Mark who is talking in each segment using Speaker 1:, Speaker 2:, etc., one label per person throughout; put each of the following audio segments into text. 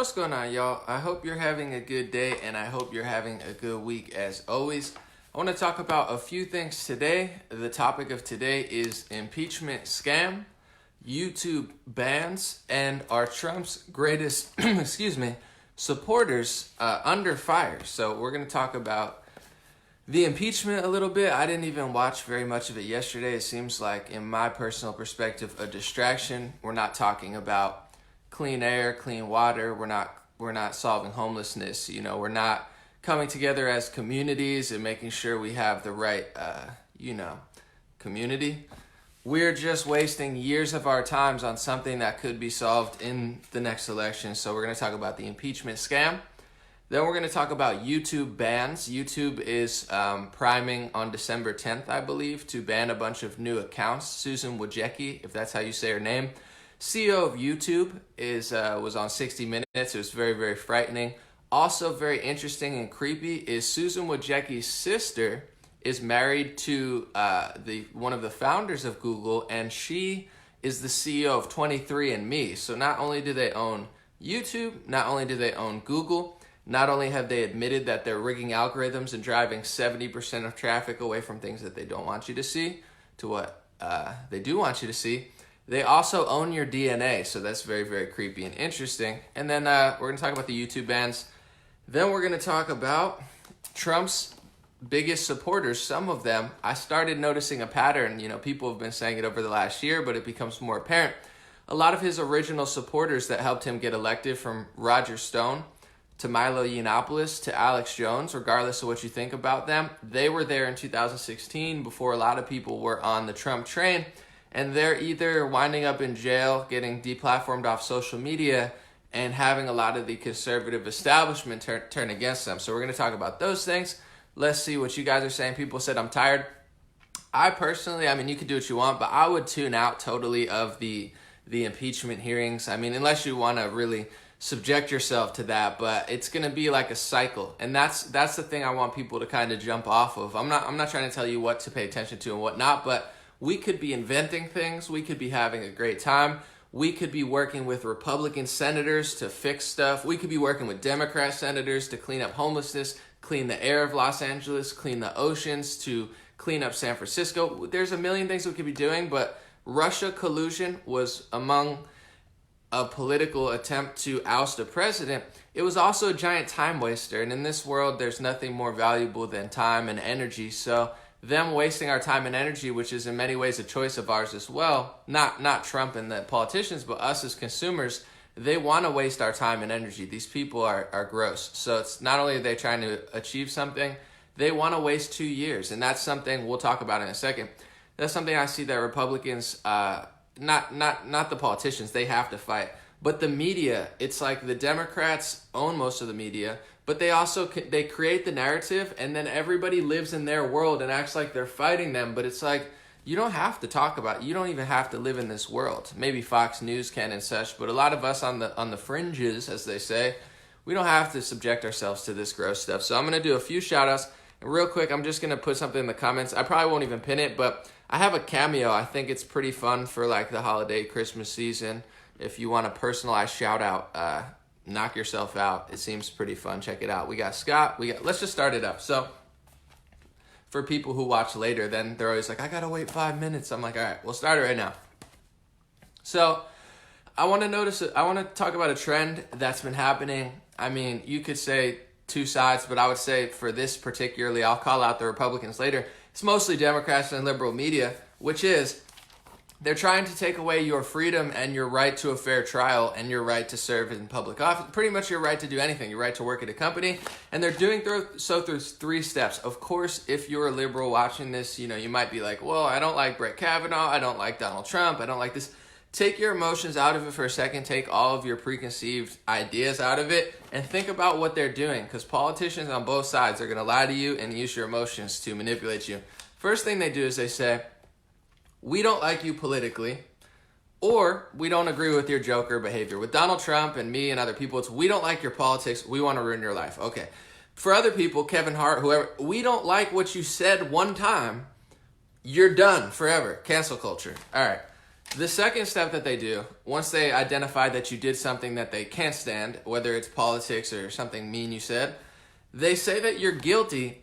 Speaker 1: What's going on, y'all? I hope you're having a good day, and I hope you're having a good week as always. I want to talk about a few things today. The topic of today is impeachment scam, YouTube bans, and are Trump's greatest, supporters under fire. So we're going to talk about the impeachment a little bit. I didn't even watch very much of it yesterday. It seems like, in my personal perspective, a distraction. We're not talking about clean air, clean water. We're not solving homelessness. We're not coming together as communities and making sure we have the right, community. We're just wasting years of our times on something that could be solved in the next election. So we're going to talk about the impeachment scam. Then we're going to talk about YouTube bans. YouTube is priming on December 10th, I believe, to ban a bunch of new accounts. Susan Wojcicki, if that's how you say her name, CEO of YouTube, was on 60 Minutes. It was very, very frightening. Also very interesting and creepy is Susan Wojcicki's sister is married to one of the founders of Google, and she is the CEO of 23andMe. So not only do they own YouTube, not only do they own Google, not only have they admitted that they're rigging algorithms and driving 70% of traffic away from things that they don't want you to see to what they do want you to see, they also own your DNA. So that's very, very creepy and interesting. And then we're going to talk about the YouTube bans. Then we're going to talk about Trump's biggest supporters, some of them. I started noticing a pattern. People have been saying it over the last year, but it becomes more apparent. A lot of his original supporters that helped him get elected, from Roger Stone to Milo Yiannopoulos to Alex Jones, regardless of what you think about them, they were there in 2016 before a lot of people were on the Trump train. And they're either winding up in jail, getting deplatformed off social media, and having a lot of the conservative establishment turn against them. So we're going to talk about those things. Let's see what you guys are saying. People said I'm tired. I personally, you can do what you want, but I would tune out totally of the impeachment hearings. Unless you want to really subject yourself to that, but it's going to be like a cycle. And that's the thing I want people to kind of jump off of. I'm not trying to tell you what to pay attention to and what not, but we could be inventing things. We could be having a great time. We could be working with Republican senators to fix stuff. We could be working with Democrat senators to clean up homelessness, clean the air of Los Angeles, clean the oceans, to clean up San Francisco. There's a million things we could be doing, but Russia collusion was among a political attempt to oust a president. It was also a giant time waster. And in this world, there's nothing more valuable than time and energy. So them wasting our time and energy, which is in many ways a choice of ours as well, not Trump and the politicians, but us as consumers, they want to waste our time and energy. These people are gross. So it's not only are they trying to achieve something, they want to waste 2 years. And that's something we'll talk about in a second. That's something I see that Republicans, not the politicians, they have to fight, but the media. It's like the Democrats own most of the media, but they create the narrative, and then everybody lives in their world and acts like they're fighting them. But it's like, you don't have to talk about it. You don't even have to live in this world. Maybe Fox News can and such, but a lot of us on the fringes, as they say, we don't have to subject ourselves to this gross stuff. So I'm going to do a few shout outs. And real quick, I'm just going to put something in the comments. I probably won't even pin it, but I have a cameo. I think it's pretty fun for like the holiday Christmas season. If you want a personalized shout out, knock yourself out. It seems pretty fun. Check it out. We got Scott. Let's just start it up. So for people who watch later, then they're always like, I got to wait 5 minutes. I'm like, all right, we'll start it right now. So I want to talk about a trend that's been happening. You could say two sides, but I would say for this particularly, I'll call out the Republicans later. It's mostly Democrats and liberal media, which is they're trying to take away your freedom and your right to a fair trial and your right to serve in public office. Pretty much your right to do anything, your right to work at a company. And they're doing so through 3 steps. Of course, if you're a liberal watching this, you might be like, well, I don't like Brett Kavanaugh. I don't like Donald Trump. I don't like this. Take your emotions out of it for a second. Take all of your preconceived ideas out of it and think about what they're doing, because politicians on both sides are going to lie to you and use your emotions to manipulate you. First thing they do is they say, we don't like you politically, or we don't agree with your Joker behavior. With Donald Trump and me and other people, it's we don't like your politics. We want to ruin your life. Okay. For other people, Kevin Hart, whoever, we don't like what you said one time. You're done forever. Cancel culture. All right. The second step that they do, once they identify that you did something that they can't stand, whether it's politics or something mean you said, they say that you're guilty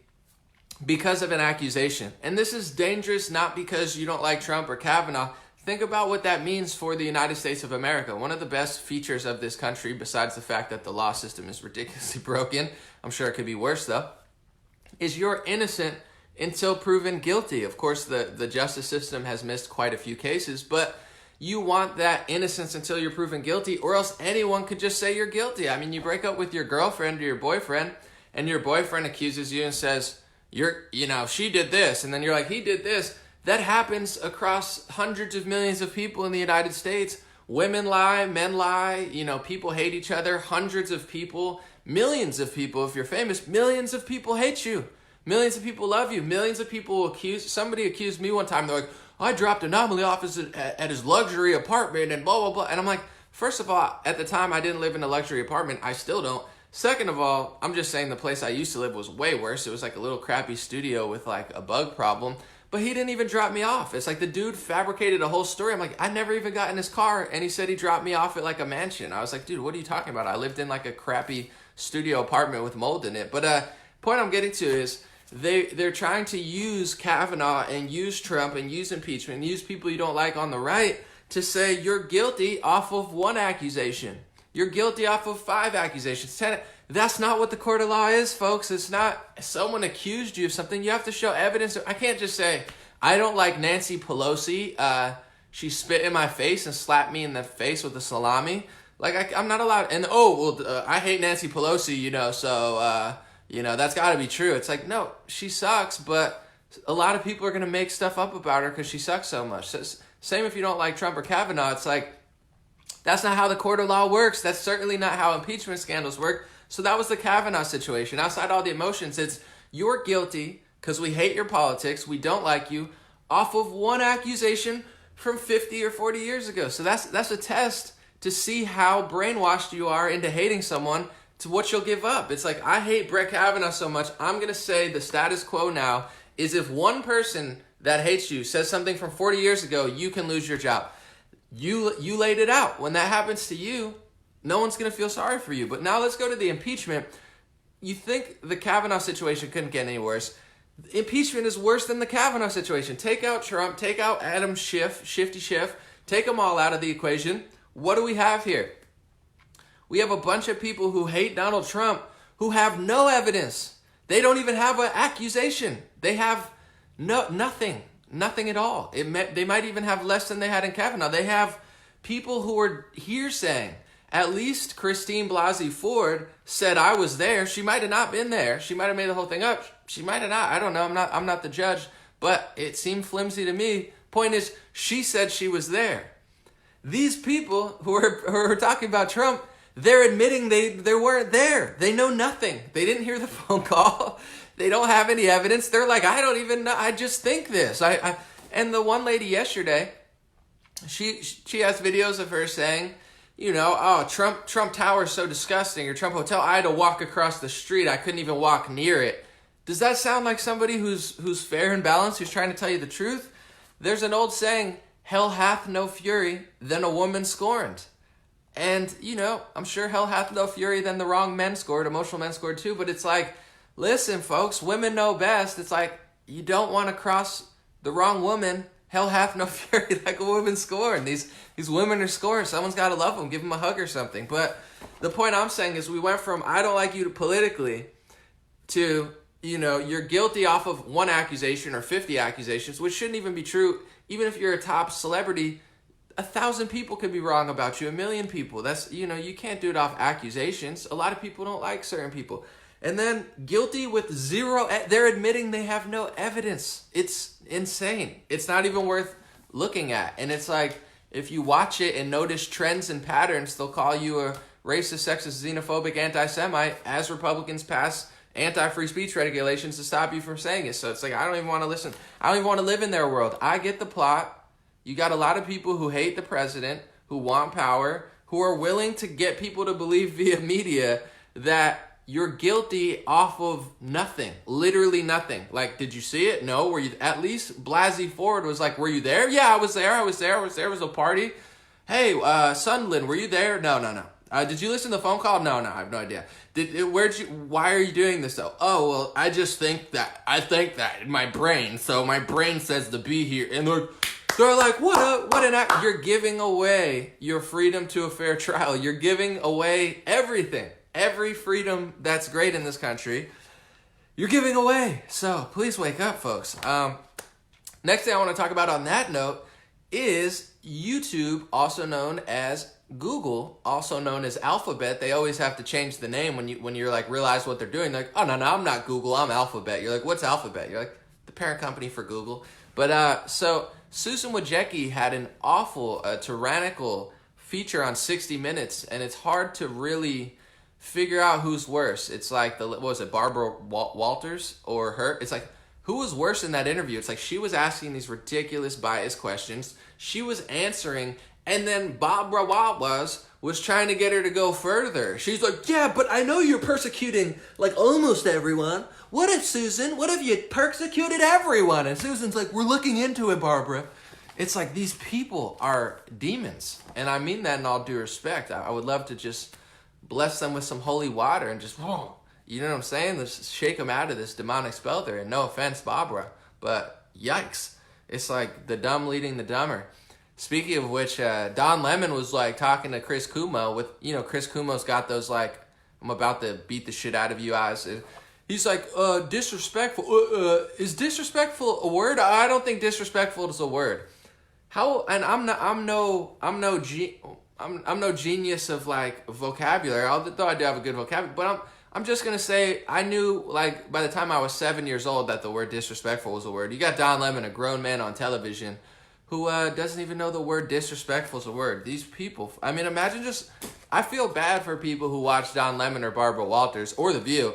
Speaker 1: because of an accusation. And this is dangerous not because you don't like Trump or Kavanaugh. Think about what that means for the United States of America. One of the best features of this country, besides the fact that the law system is ridiculously broken, I'm sure it could be worse though, is you're innocent until proven guilty. Of course, the justice system has missed quite a few cases, but you want that innocence until you're proven guilty, or else anyone could just say you're guilty. I mean, you break up with your girlfriend or your boyfriend, and your boyfriend accuses you and says, she did this, and then you're like, he did this. That happens across hundreds of millions of people in the United States. Women lie, men lie, people hate each other, hundreds of people, millions of people, if you're famous, millions of people hate you. Millions of people love you. Millions of people somebody accused me one time. They're like, I dropped Anomaly off at his luxury apartment and blah, blah, blah. And I'm like, first of all, at the time I didn't live in a luxury apartment. I still don't. Second of all, I'm just saying the place I used to live was way worse. It was like a little crappy studio with like a bug problem. But he didn't even drop me off. It's like the dude fabricated a whole story. I'm like, I never even got in his car. And he said he dropped me off at like a mansion. I was like, dude, what are you talking about? I lived in like a crappy studio apartment with mold in it. But point I'm getting to is, they're trying to use Kavanaugh and use Trump and use impeachment and use people you don't like on the right to say you're guilty off of one accusation. You're guilty off of 5 accusations. 10. That's not what the court of law is, folks. It's not someone accused you of something. You have to show evidence. I can't just say, I don't like Nancy Pelosi. She spit in my face and slapped me in the face with a salami. Like, I'm not allowed. And, I hate Nancy Pelosi, so... that's got to be true. It's like, no, she sucks, but a lot of people are going to make stuff up about her because she sucks so much. So same if you don't like Trump or Kavanaugh. It's like, that's not how the court of law works. That's certainly not how impeachment scandals work. So that was the Kavanaugh situation. Outside all the emotions, it's you're guilty because we hate your politics, we don't like you, off of one accusation from 50 or 40 years ago. So that's a test to see how brainwashed you are into hating someone to what you'll give up. It's like, I hate Brett Kavanaugh so much, I'm going to say the status quo now is if one person that hates you says something from 40 years ago, you can lose your job. You laid it out. When that happens to you, no one's going to feel sorry for you. But now let's go to the impeachment. You think the Kavanaugh situation couldn't get any worse. Impeachment is worse than the Kavanaugh situation. Take out Trump, take out Adam Schiff, Shifty Schiff, take them all out of the equation. What do we have here? We have a bunch of people who hate Donald Trump who have no evidence. They don't even have an accusation. They have nothing at all. They might even have less than they had in Kavanaugh. They have people who are hearsaying. At least Christine Blasey Ford said, I was there. She might have not been there. She might have made the whole thing up. She might have not. I don't know. I'm not the judge. But it seemed flimsy to me. Point is, she said she was there. These people who are talking about Trump, they're admitting they weren't there. They know nothing. They didn't hear the phone call. They don't have any evidence. They're like, I don't even know. I just think this. And the one lady yesterday, she has videos of her saying, Trump Tower is so disgusting, or Trump Hotel. I had to walk across the street. I couldn't even walk near it. Does that sound like somebody who's fair and balanced, who's trying to tell you the truth? There's an old saying, hell hath no fury than a woman scorned. And, I'm sure hell hath no fury than the wrong men scored, emotional men scored too, but it's like, listen, folks, women know best. It's like, you don't want to cross the wrong woman. Hell hath no fury like a woman scorned. These women are scorned. Someone's got to love them. Give them a hug or something. But the point I'm saying is we went from I don't like you politically to, you're guilty off of one accusation or 50 accusations, which shouldn't even be true. Even if you're a top celebrity, 1,000 people could be wrong about you. 1 million people. That's, you can't do it off accusations. A lot of people don't like certain people. And then guilty with zero, they're admitting they have no evidence. It's insane. It's not even worth looking at. And it's like, if you watch it and notice trends and patterns, they'll call you a racist, sexist, xenophobic, anti-Semite as Republicans pass anti-free speech regulations to stop you from saying it. So it's like, I don't even want to listen. I don't even want to live in their world. I get the plot. You got a lot of people who hate the president, who want power, who are willing to get people to believe via media that you're guilty off of nothing, literally nothing. Like, did you see it? No. Were you, at least Blasey Ford was like, were you there? Yeah, I was there. It was a party. Hey, Sunderland, were you there? No. Did you listen to the phone call? No, I have no idea. Why are you doing this though? Oh, well, I think that in my brain. So my brain says to be here. And they're like, what an act. You're giving away your freedom to a fair trial. You're giving away everything. Every freedom that's great in this country, you're giving away. So please wake up, folks. Next thing I want to talk about on that note is YouTube, also known as Google, also known as Alphabet. They always have to change the name when you're like realize what they're doing. They're like, oh no, I'm not Google, I'm Alphabet. You're like, what's Alphabet? You're like, the parent company for Google. But so Susan Wojcicki had an awful, tyrannical feature on 60 Minutes, and it's hard to really figure out who's worse. It's like what was it, Barbara Walters or her? It's like, who was worse in that interview? It's like she was asking these ridiculous biased questions. She was answering, and then Barbara Walters was trying to get her to go further. She's like, yeah, but I know you're persecuting like almost everyone. What if, Susan? What if you persecuted everyone? And Susan's like, we're looking into it, Barbara. It's like these people are demons. And I mean that in all due respect. I would love to just bless them with some holy water and just, whoa, you know what I'm saying? Just shake them out of this demonic spell there. And no offense, Barbara, but yikes. It's like the dumb leading the dumber. Speaking of which, Don Lemon was like talking to Chris Cuomo with, Chris Cuomo's got those like, I'm about to beat the shit out of you eyes. He's like, disrespectful. Is disrespectful a word? I don't think disrespectful is a word. How? And I'm no genius of like vocabulary. Although I do have a good vocabulary, but I'm just gonna say I knew like by the time I was 7 years old that the word disrespectful was a word. You got Don Lemon, a grown man on television, who doesn't even know the word disrespectful is a word. These people. I mean, imagine just. I feel bad for people who watch Don Lemon or Barbara Walters or The View.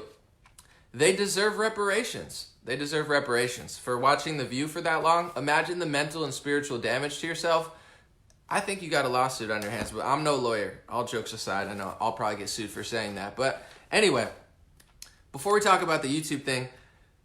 Speaker 1: They deserve reparations. They deserve reparations for watching The View for that long. Imagine the mental and spiritual damage to yourself. I think you got a lawsuit on your hands, but I'm no lawyer. All jokes aside, I know I'll probably get sued for saying that. But anyway, before we talk about the YouTube thing,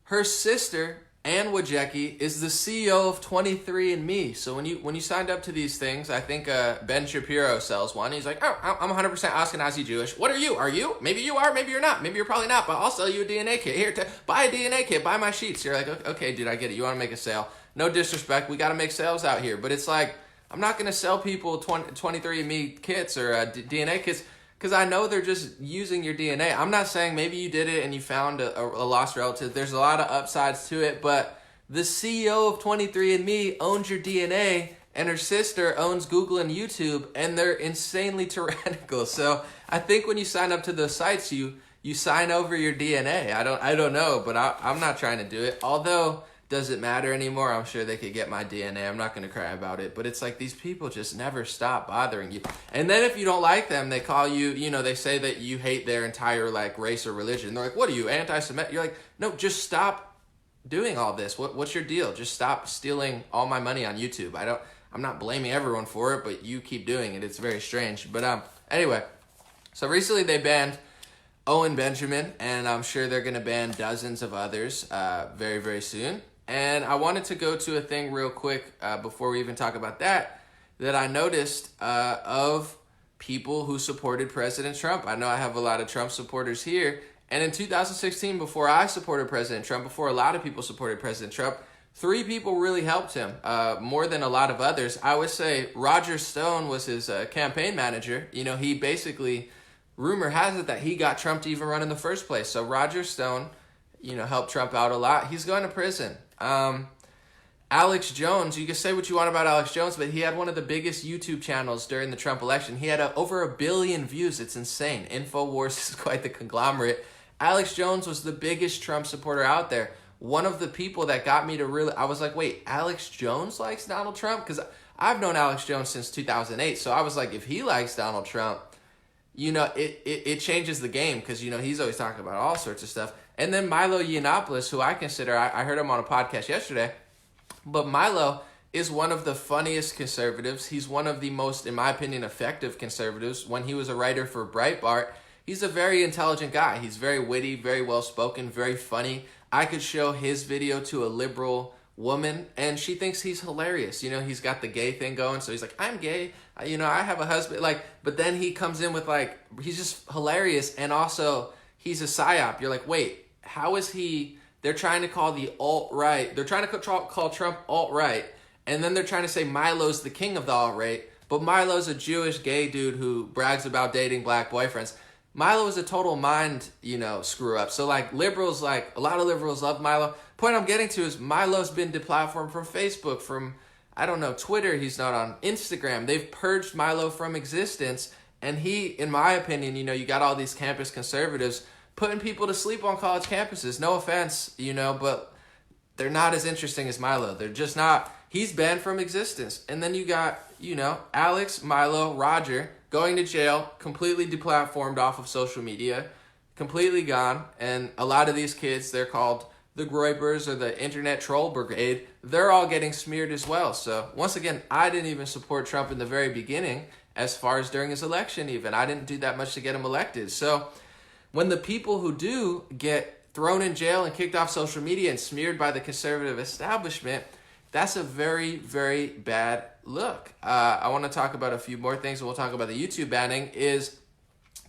Speaker 1: her sister, Ann Wojcicki, is the CEO of 23andMe. So when you signed up to these things, I think Ben Shapiro sells one. He's like, oh, I'm 100% Ashkenazi Jewish. What are you? Are you? Maybe you are, maybe you're not. Maybe you're probably not, but I'll sell you a DNA kit. Here, buy a DNA kit, buy my sheets. You're like, okay, dude, I get it. You want to make a sale. No disrespect. We got to make sales out here. But it's like, I'm not going to sell people 23andMe kits or DNA kits because I know they're just using your DNA. I'm not saying maybe you did it and you found a lost relative. There's a lot of upsides to it, but the CEO of 23andMe owns your DNA and her sister owns Google and YouTube, and they're insanely tyrannical. So I think when you sign up to those sites, you sign over your DNA. I don't know, but I'm not trying to do it. Although, does it matter anymore? I'm sure they could get my DNA. I'm not going to cry about it. But it's like these people just never stop bothering you. And then if you don't like them, they call you, they say that you hate their entire like race or religion. They're like, what are you, anti-Semitic? You're like, no, just stop doing all this. What's your deal? Just stop stealing all my money on YouTube. I'm not blaming everyone for it, but you keep doing it. It's very strange. But anyway, so recently they banned Owen Benjamin, and I'm sure they're going to ban dozens of others very, very soon. And I wanted to go to a thing real quick before we even talk about that I noticed of people who supported President Trump. I know I have a lot of Trump supporters here. And in 2016, before I supported President Trump, before a lot of people supported President Trump, 3 people really helped him more than a lot of others. I would say Roger Stone was his campaign manager. He basically, rumor has it that he got Trump to even run in the first place. So Roger Stone, helped Trump out a lot. He's going to prison. Alex Jones, you can say what you want about Alex Jones, but he had one of the biggest YouTube channels during the Trump election. He had over 1 billion views. It's insane. InfoWars is quite the conglomerate. Alex Jones was the biggest Trump supporter out there. One of the people that got me to really, I was like, wait, Alex Jones likes Donald Trump? Because I've known Alex Jones since 2008. So I was like, if he likes Donald Trump, it changes the game because, he's always talking about all sorts of stuff. And then Milo Yiannopoulos, who I consider, I heard him on a podcast yesterday, but Milo is one of the funniest conservatives. He's one of the most, in my opinion, effective conservatives. When he was a writer for Breitbart, he's a very intelligent guy. He's very witty, very well-spoken, very funny. I could show his video to a liberal woman and she thinks he's hilarious. You know, he's got the gay thing going, so he's like, I'm gay, you know, I have a husband, like, but then he comes in with like, he's just hilarious, and also he's a psyop. You're like, wait, how is he? They're trying to call the alt-right, they're trying to call Trump alt-right, and then they're trying to say Milo's the king of the alt-right, but Milo's a Jewish gay dude who brags about dating black boyfriends. Milo is a total mind, you know, screw up. So like liberals, like a lot of liberals love Milo. Point I'm getting to is Milo's been deplatformed from Facebook, from, I don't know, Twitter. He's not on Instagram. They've purged Milo from existence. And he, in my opinion, you know, you got all these campus conservatives putting people to sleep on college campuses. No offense, you know, but they're not as interesting as Milo. They're just not. He's banned from existence. And then you got, you know, Alex, Milo, Roger going to jail, completely deplatformed off of social media, completely gone. And a lot of these kids, they're called the Groypers or the Internet Troll Brigade. They're all getting smeared as well. So once again, I didn't even support Trump in the very beginning, as far as during his election even. I didn't do that much to get him elected. So when the people who do get thrown in jail and kicked off social media and smeared by the conservative establishment, that's a very, very bad look. I want to talk about a few more things, and we'll talk about the YouTube banning. Is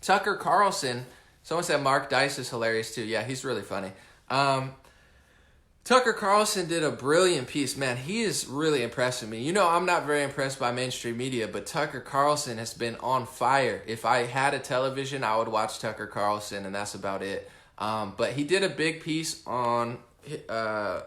Speaker 1: Tucker Carlson, someone said Mark Dice is hilarious too. Yeah, he's really funny. Tucker Carlson did a brilliant piece. Man, he is really impressing me. You know, I'm not very impressed by mainstream media, but Tucker Carlson has been on fire. If I had a television, I would watch Tucker Carlson, and that's about it. But he did a big piece on, I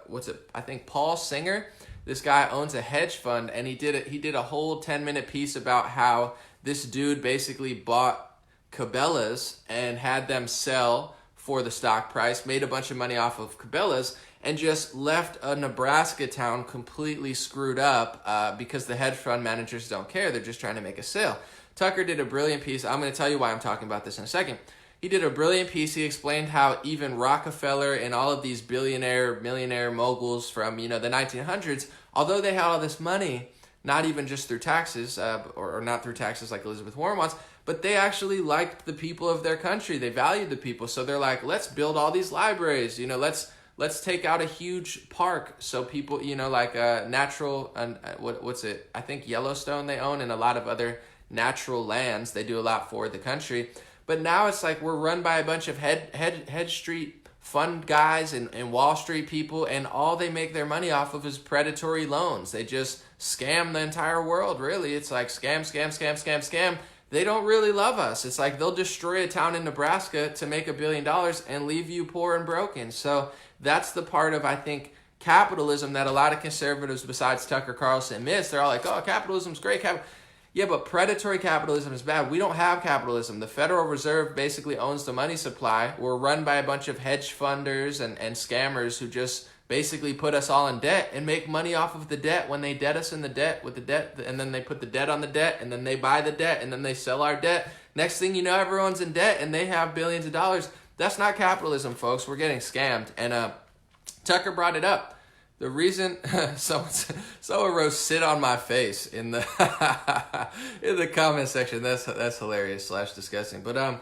Speaker 1: think Paul Singer. This guy owns a hedge fund, and he did a whole 10-minute piece about how this dude basically bought Cabela's and had them sell for the stock price, made a bunch of money off of Cabela's, and just left a Nebraska town completely screwed up because the hedge fund managers don't care. They're just trying to make a sale. Tucker did a brilliant piece. I'm going to tell you why I'm talking about this in a second. He did a brilliant piece. He explained how even Rockefeller and all of these billionaire, millionaire moguls from, you know, the 1900s, although they had all this money, not even just through taxes, or not through taxes like Elizabeth Warren wants, but they actually liked the people of their country. They valued the people. So they're like, let's build all these libraries. You know, let's take out a huge park so people, you know, like natural, what's it? I think Yellowstone they own, and a lot of other natural lands. They do a lot for the country. But now it's like we're run by a bunch of hedge street fund guys and Wall Street people, and all they make their money off of is predatory loans. They just scam the entire world, really. It's like scam, scam, scam, scam, scam. They don't really love us. It's like they'll destroy a town in Nebraska to make $1 billion and leave you poor and broken. So that's the part of, I think, capitalism that a lot of conservatives besides Tucker Carlson miss. They're all like, oh, capitalism's great. Yeah, but predatory capitalism is bad. We don't have capitalism. The Federal Reserve basically owns the money supply. We're run by a bunch of hedge funders and scammers who just basically put us all in debt and make money off of the debt when they debt us in the debt with the debt, and then they put the debt on the debt, and then they buy the debt, and then they sell our debt. Next thing you know, everyone's in debt, and they have billions of dollars. That's not capitalism, folks. We're getting scammed. And Tucker brought it up. The reason someone wrote "sit on my face" in the in the comment section. That's hilarious / disgusting. But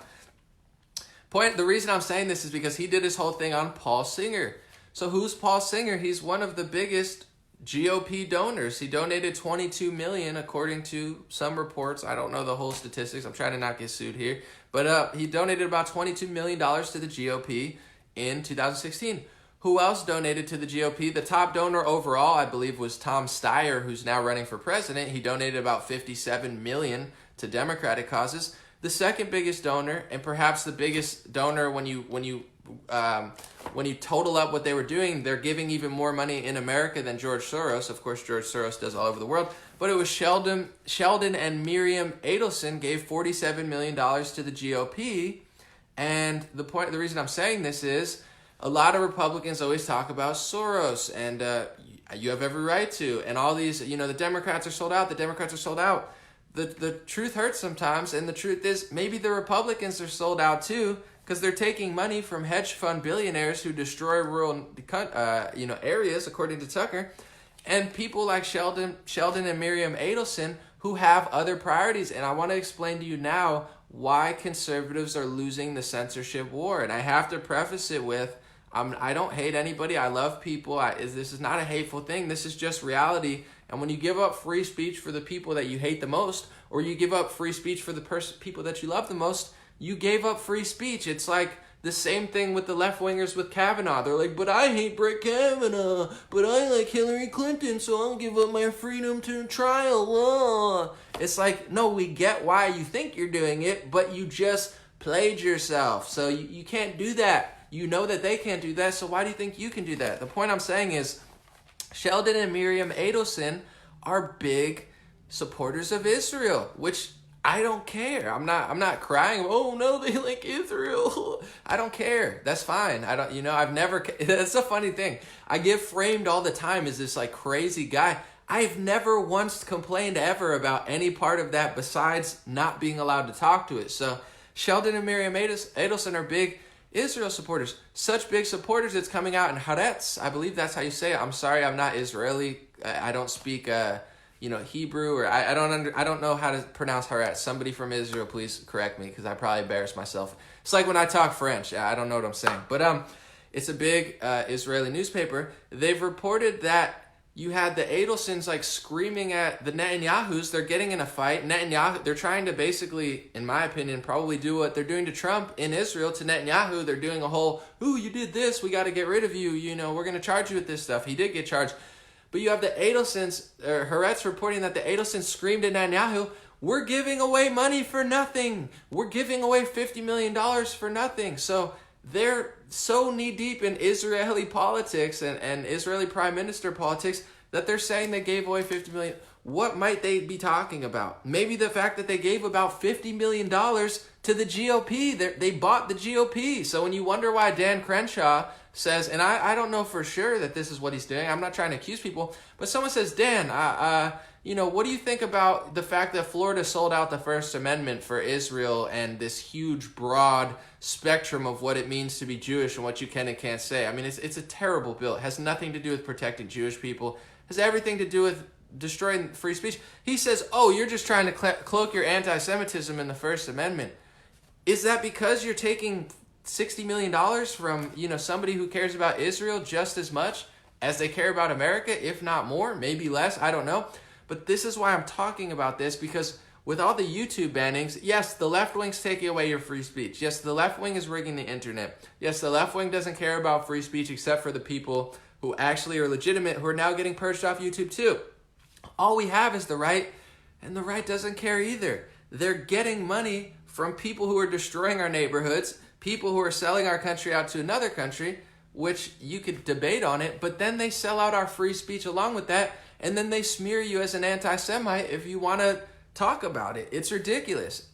Speaker 1: the reason I'm saying this is because he did his whole thing on Paul Singer. So who's Paul Singer? He's one of the biggest GOP donors. He donated $22 million according to some reports. I don't know the whole statistics. I'm trying to not get sued here. But he donated about $22 million to the GOP in 2016. Who else donated to the GOP? The top donor overall, I believe, was Tom Steyer, who's now running for president. He donated about $57 million to Democratic causes. The second biggest donor, and perhaps the biggest donor when you total up what they were doing, they're giving even more money in America than George Soros. Of course, George Soros does all over the world. But it was Sheldon and Miriam Adelson gave $47 million to the GOP. And the reason I'm saying this is, a lot of Republicans always talk about Soros, and you have every right to. And all these, you know, the Democrats are sold out. The Democrats are sold out. The truth hurts sometimes, and the truth is maybe the Republicans are sold out too, because they're taking money from hedge fund billionaires who destroy rural, areas, according to Tucker, and people like Sheldon and Miriam Adelson who have other priorities. And I want to explain to you now why conservatives are losing the censorship war. And I have to preface it with, I don't hate anybody. I love people. This is not a hateful thing. This is just reality. And when you give up free speech for the people that you hate the most, or you give up free speech for the people that you love the most, you gave up free speech. It's like the same thing with the left-wingers with Kavanaugh. They're like, but I hate Brett Kavanaugh, but I like Hillary Clinton, so I'll give up my freedom to trial. It's like, no, we get why you think you're doing it, but you just played yourself. So you can't do that. You know that they can't do that, so why do you think you can do that? The point I'm saying is, Sheldon and Miriam Adelson are big supporters of Israel, which I don't care. I'm not crying, oh no, they like Israel. I don't care. That's fine. I've never, that's a funny thing. I get framed all the time as this like crazy guy. I've never once complained ever about any part of that besides not being allowed to talk to it. So Sheldon and Miriam Adelson are big Israel supporters. Such big supporters, it's coming out in Haaretz. I believe that's how you say it. I'm sorry, I'm not Israeli. I don't speak Hebrew, or I don't know how to pronounce Haaretz. Somebody from Israel, please correct me, because I probably embarrass myself. It's like when I talk French. I don't know what I'm saying. But it's a big Israeli newspaper. They've reported that you had the Adelsons like screaming at the Netanyahus. They're getting in a fight. Netanyahu, they're trying to basically, in my opinion, probably do what they're doing to Trump in Israel to Netanyahu. They're doing a whole, ooh, you did this, we got to get rid of you. We're going to charge you with this stuff. He did get charged. But you have the Adelsons, Haaretz reporting that the Adelsons screamed at Netanyahu, we're giving away money for nothing. We're giving away $50 million for nothing. So they're so knee-deep in Israeli politics and Israeli prime minister politics that they're saying they gave away $50 million. What might they be talking about? Maybe the fact that they gave about $50 million to the GOP. They bought the GOP. So when you wonder why Dan Crenshaw says, and I don't know for sure that this is what he's doing. I'm not trying to accuse people. But someone says, Dan, what do you think about the fact that Florida sold out the First Amendment for Israel and this huge, broad spectrum of what it means to be Jewish and what you can and can't say? I mean, it's a terrible bill. It has nothing to do with protecting Jewish people. It has everything to do with destroying free speech. He says, oh, you're just trying to cloak your anti-Semitism in the First Amendment. Is that because you're taking $60 million from, somebody who cares about Israel just as much as they care about America, if not more, maybe less, I don't know. But this is why I'm talking about this, because with all the YouTube bannings, yes, the left wing's taking away your free speech. Yes, the left wing is rigging the internet. Yes, the left wing doesn't care about free speech except for the people who actually are legitimate, who are now getting purged off YouTube too. All we have is the right, and the right doesn't care either. They're getting money from people who are destroying our neighborhoods, people who are selling our country out to another country, which you could debate on it, but then they sell out our free speech along with that, and then they smear you as an anti-Semite if you want to talk about it. It's ridiculous.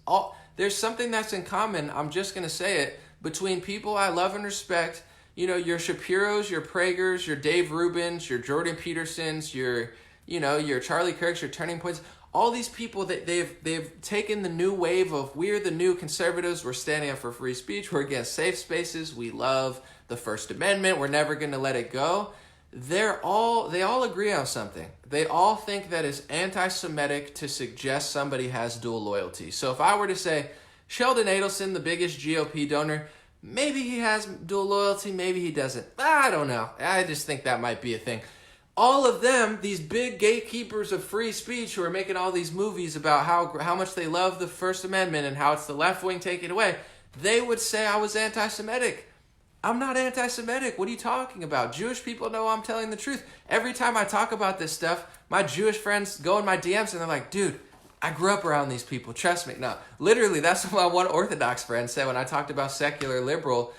Speaker 1: There's something that's in common, I'm just going to say it, between people I love and respect, your Shapiros, your Pragers, your Dave Rubins, your Jordan Petersons, your Charlie Kirks, your Turning Points. All these people that they've taken the new wave of, we're the new conservatives, we're standing up for free speech, we're against safe spaces, we love the First Amendment, we're never going to let it go. They all agree on something. They all think that it's anti-Semitic to suggest somebody has dual loyalty. So if I were to say, Sheldon Adelson, the biggest GOP donor, maybe he has dual loyalty, maybe he doesn't. I don't know. I just think that might be a thing. All of them, these big gatekeepers of free speech who are making all these movies about how much they love the First Amendment and how it's the left wing taking it away, they would say I was anti-Semitic. I'm not anti-Semitic. What are you talking about? Jewish people know I'm telling the truth. Every time I talk about this stuff, my Jewish friends go in my DMs and they're like, dude, I grew up around these people. Trust me. No, literally, that's what my one Orthodox friend said when I talked about secular, liberal,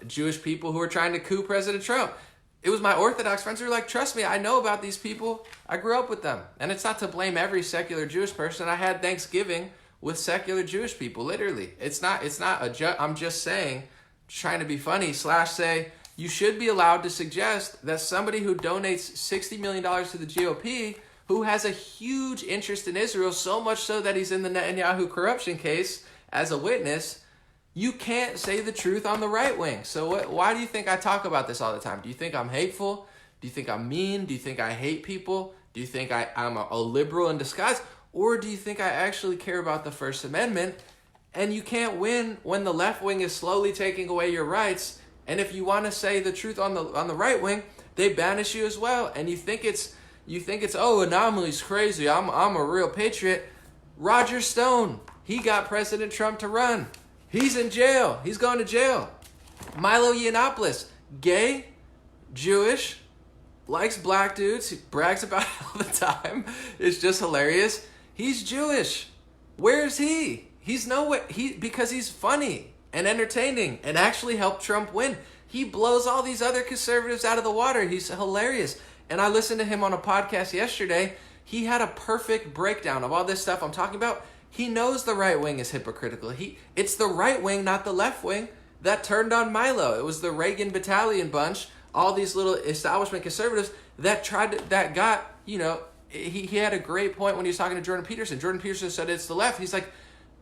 Speaker 1: Jewish people who are trying to coup President Trump. It was my Orthodox friends who were like, trust me, I know about these people. I grew up with them. And it's not to blame every secular Jewish person. I had Thanksgiving with secular Jewish people, literally. I'm just saying, trying to be funny, / say, you should be allowed to suggest that somebody who donates $60 million to the GOP, who has a huge interest in Israel, so much so that he's in the Netanyahu corruption case as a witness, you can't say the truth on the right wing. So why do you think I talk about this all the time? Do you think I'm hateful? Do you think I'm mean? Do you think I hate people? Do you think I'm a liberal in disguise? Or do you think I actually care about the First Amendment And you can't win when the left wing is slowly taking away your rights. And if you want to say the truth on the right wing, they banish you as well. And you think it's oh, Anomaly's crazy. I'm a real patriot. Roger Stone, he got President Trump to run. He's in jail. He's going to jail. Milo Yiannopoulos, gay, Jewish, likes black dudes. He brags about it all the time. It's just hilarious. He's Jewish. Where's he? He's nowhere. Because he's funny and entertaining and actually helped Trump win. He blows all these other conservatives out of the water. He's hilarious. And I listened to him on a podcast yesterday. He had a perfect breakdown of all this stuff I'm talking about. He knows the right wing is hypocritical. It's the right wing, not the left wing, that turned on Milo. It was the Reagan Battalion bunch, all these little establishment conservatives that got, he had a great point when he was talking to Jordan Peterson. Jordan Peterson said it's the left. He's like,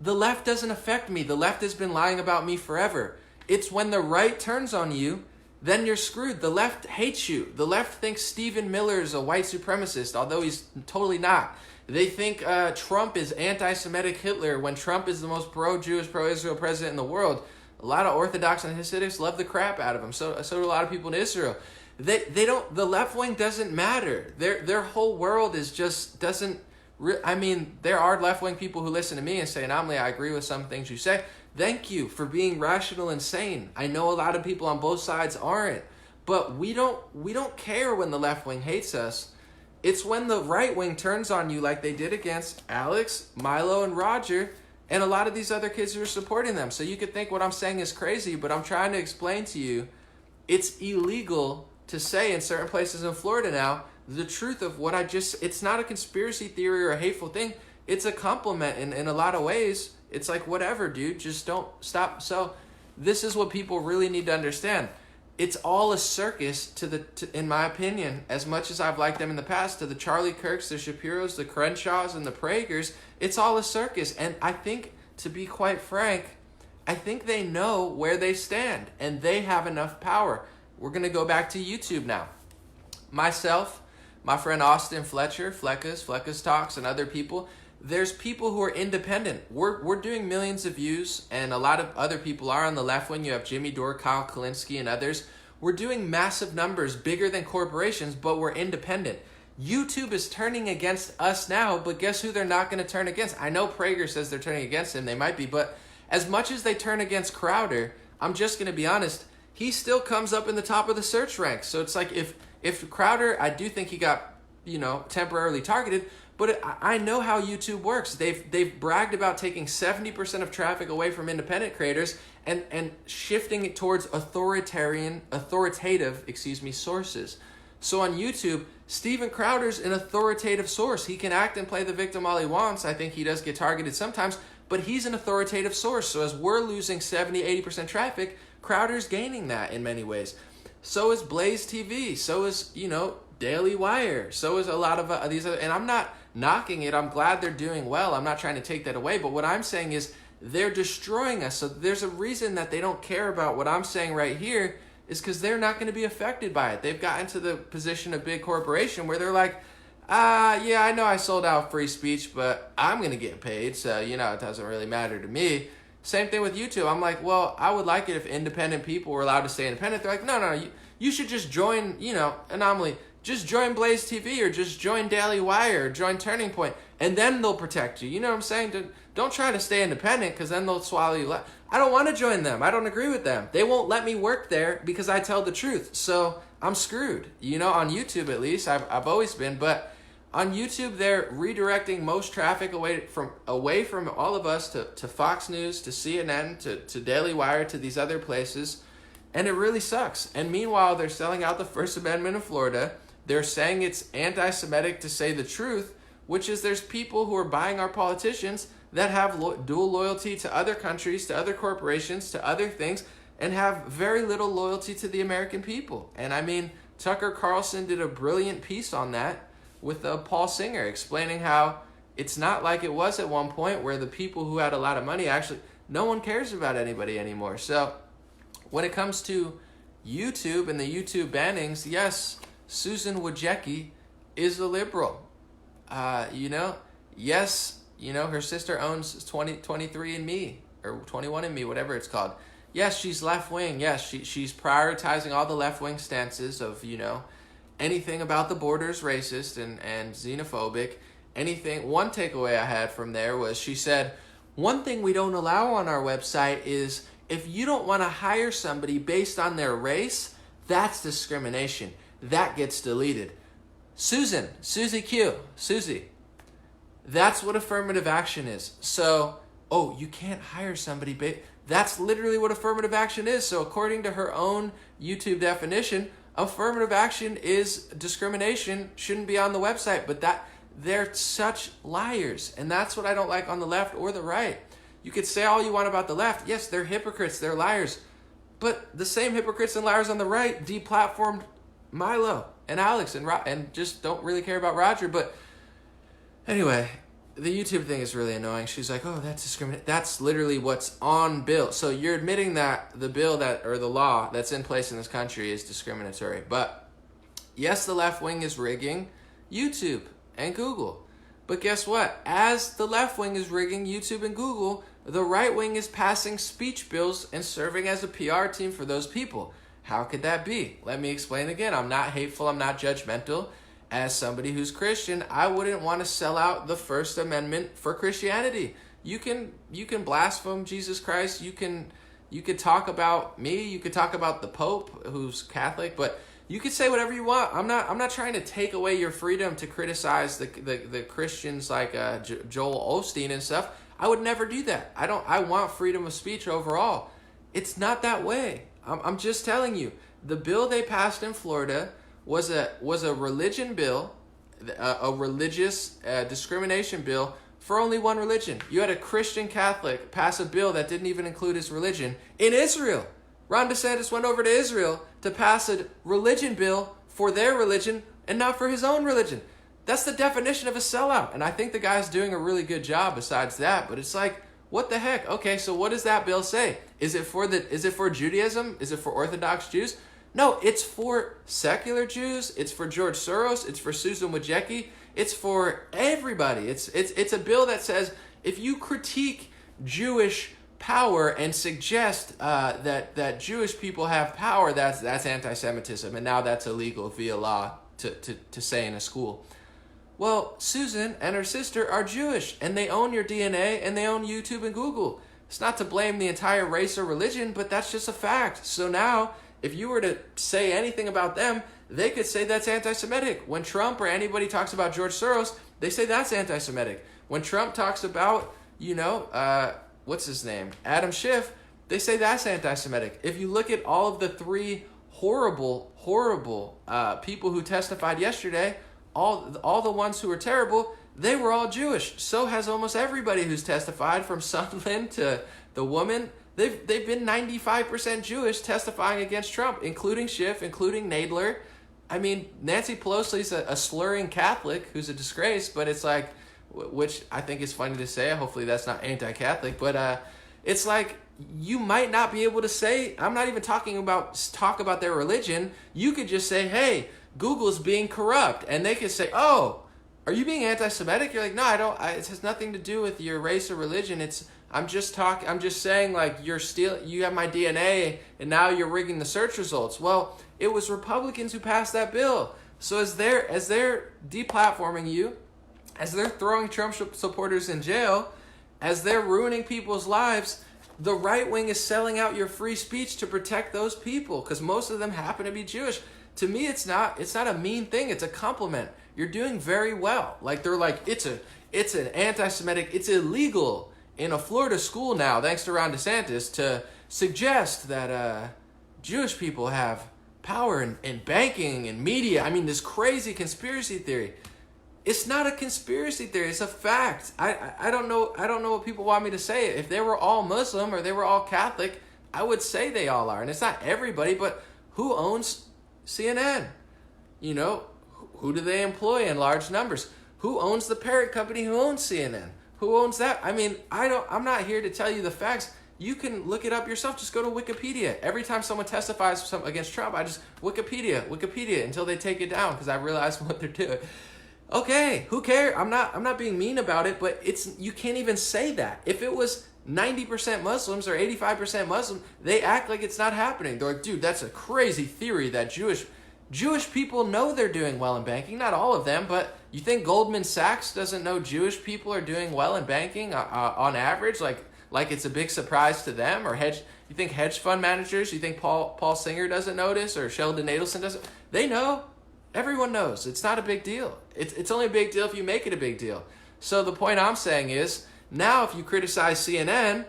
Speaker 1: the left doesn't affect me. The left has been lying about me forever. It's when the right turns on you, then you're screwed. The left hates you. The left thinks Stephen Miller is a white supremacist, although he's totally not. They think Trump is anti-Semitic Hitler when Trump is the most pro-Jewish, pro-Israel president in the world. A lot of Orthodox and Hasidics love the crap out of him. So do a lot of people in Israel. The left wing doesn't matter. Their whole world is just doesn't. There are left wing people who listen to me and say, Anomaly, I agree with some things you say. Thank you for being rational and sane. I know a lot of people on both sides aren't, but we don't care when the left wing hates us. It's when the right wing turns on you, like they did against Alex, Milo, and Roger, and a lot of these other kids who are supporting them. So you could think what I'm saying is crazy, but I'm trying to explain to you, it's illegal to say in certain places in Florida now the truth of what it's not a conspiracy theory or a hateful thing. It's a compliment in a lot of ways. It's like, whatever, dude, just don't stop. So this is what people really need to understand. It's all a circus in my opinion, as much as I've liked them in the past, to the Charlie Kirks, the Shapiros, the Crenshaws, and the Pragers. It's all a circus. And I think, to be quite frank, I think they know where they stand and they have enough power. We're going to go back to YouTube now. Myself, my friend Austin Fletcher, Flecka's Talks, and other people, there's people who are independent. We're doing millions of views, and a lot of other people are on the left wing. You have Jimmy Dore, Kyle Kulinski, and others. We're doing massive numbers, bigger than corporations, but we're independent. YouTube is turning against us now, but guess who they're not going to turn against? I know Prager says they're turning against him. They might be, but as much as they turn against Crowder, I'm just going to be honest, he still comes up in the top of the search ranks. So it's like if Crowder, I do think he got, temporarily targeted, but I know how YouTube works. They've bragged about taking 70% of traffic away from independent creators and shifting it towards authoritative sources. So on YouTube, Steven Crowder's an authoritative source. He can act and play the victim all he wants. I think he does get targeted sometimes, but he's an authoritative source. So as we're losing 70-80% traffic, Crowder's gaining that in many ways. So is Blaze TV. So is, Daily Wire. So is a lot of these other, and I'm not knocking it. I'm glad they're doing well. I'm not trying to take that away. But what I'm saying is they're destroying us. So there's a reason that they don't care about what I'm saying right here is because they're not going to be affected by it. They've gotten to the position of big corporation where they're like, yeah, I know I sold out free speech, but I'm going to get paid. So, it doesn't really matter to me. Same thing with YouTube. I'm like, well, I would like it if independent people were allowed to stay independent. They're like, no, you should just join, Anomaly. Just join Blaze TV or just join Daily Wire or join Turning Point, and then they'll protect you. You know what I'm saying? Don't try to stay independent because then they'll swallow you. I don't want to join them. I don't agree with them. They won't let me work there because I tell the truth. So I'm screwed. On YouTube at least. I've always been. But on YouTube, they're redirecting most traffic away from all of us to Fox News, to CNN, to Daily Wire, to these other places. And it really sucks. And meanwhile, they're selling out the First Amendment in Florida. They're saying it's anti-Semitic to say the truth, which is there's people who are buying our politicians that have dual loyalty to other countries, to other corporations, to other things, and have very little loyalty to the American people. And Tucker Carlson did a brilliant piece on that with Paul Singer, explaining how it's not like it was at one point where the people who had a lot of money actually, no one cares about anybody anymore. So when it comes to YouTube and the YouTube bannings, yes, Susan Wojcicki is a liberal. Yes, her sister owns 23andMe or 21andMe, whatever it's called. Yes, she's left-wing. Yes, she's prioritizing all the left-wing stances of, anything about the border is racist and xenophobic. Anything. One takeaway I had from there was she said, one thing we don't allow on our website is if you don't want to hire somebody based on their race, that's discrimination. That gets deleted. Susie Q, Susie, that's what affirmative action is. So, you can't hire somebody. That's literally what affirmative action is. So according to her own YouTube definition, affirmative action is discrimination, shouldn't be on the website. But they're such liars. And that's what I don't like on the left or the right. You could say all you want about the left. Yes, they're hypocrites, they're liars. But the same hypocrites and liars on the right deplatformed Milo and Alex and just don't really care about Roger. But anyway, the YouTube thing is really annoying. She's like, that's discrimination. That's literally what's on bill. So you're admitting that the bill or the law that's in place in this country is discriminatory. But yes, the left wing is rigging YouTube and Google. But guess what? As the left wing is rigging YouTube and Google, the right wing is passing speech bills and serving as a PR team for those people. How could that be? Let me explain again. I'm not hateful. I'm not judgmental. As somebody who's Christian, I wouldn't want to sell out the First Amendment for Christianity. You can blaspheme Jesus Christ. You could talk about me. You could talk about the Pope, who's Catholic, but you could say whatever you want. I'm not trying to take away your freedom to criticize the Christians like Joel Osteen and stuff. I would never do that. I want freedom of speech overall. It's not that way. I'm just telling you. The bill they passed in Florida was a religion bill, a religious discrimination bill for only one religion. You had a Christian Catholic pass a bill that didn't even include his religion in Israel. Ron DeSantis went over to Israel to pass a religion bill for their religion and not for his own religion. That's the definition of a sellout. And I think the guy's doing a really good job besides that. But it's like, what the heck? Okay, so what does that bill say? Is it for Judaism? Is it for Orthodox Jews? No, it's for secular Jews. It's for George Soros. It's for Susan Wojcicki. It's for everybody. It's a bill that says if you critique Jewish power and suggest that Jewish people have power, that's anti-Semitism, and now that's illegal via law to say in a school. Well, Susan and her sister are Jewish, and they own your DNA, and they own YouTube and Google. It's not to blame the entire race or religion, but that's just a fact. So now, if you were to say anything about them, they could say that's anti-Semitic. When Trump or anybody talks about George Soros, they say that's anti-Semitic. When Trump talks about, what's his name? Adam Schiff, they say that's anti-Semitic. If you look at all of the three horrible people who testified yesterday, all the ones who were terrible, they were all Jewish. So has almost everybody who's testified, from Sundlin to the woman. They've been 95% Jewish testifying against Trump, including Schiff, including Nadler. I mean, Nancy Pelosi's a slurring Catholic who's a disgrace, but it's like, which I think is funny to say. Hopefully that's not anti-Catholic, but it's like, you might not be able to say, I'm not even talk about their religion. You could just say, hey, Google's being corrupt. And they could say, oh, are you being anti-Semitic? You're like, no, I don't. It has nothing to do with your race or religion. I'm just saying, like, you have my DNA and now you're rigging the search results. Well, it was Republicans who passed that bill. So as they're deplatforming you, as they're throwing Trump supporters in jail, as they're ruining people's lives, the right wing is selling out your free speech to protect those people because most of them happen to be Jewish. To me, it's not a mean thing. It's a compliment. You're doing very well. Like, they're like, it's an anti-Semitic. It's illegal in a Florida school now, thanks to Ron DeSantis, to suggest that Jewish people have power in banking and media. I mean, this crazy conspiracy theory. It's not a conspiracy theory. It's a fact. I don't know what people want me to say. If they were all Muslim or they were all Catholic, I would say they all are. And it's not everybody, but who owns CNN? Who do they employ in large numbers? Who owns the parent company who owns CNN? Who owns that? I mean, I'm not here to tell you the facts. You can look it up yourself. Just go to Wikipedia. Every time someone testifies against Trump, I just Wikipedia until they take it down because I realize what they're doing. Okay, who cares? I'm not being mean about it, but you can't even say that. If it was 90% Muslims or 85% Muslim, they act like it's not happening. They're like, dude, that's a crazy theory that Jewish people know they're doing well in banking. Not all of them, but you think Goldman Sachs doesn't know Jewish people are doing well in banking on average? Like it's a big surprise to them? Or you think hedge fund managers, you think Paul Singer doesn't notice, or Sheldon Adelson doesn't? They know. Everyone knows. It's not a big deal. It's only a big deal if you make it a big deal. So the point I'm saying is, now if you criticize CNN,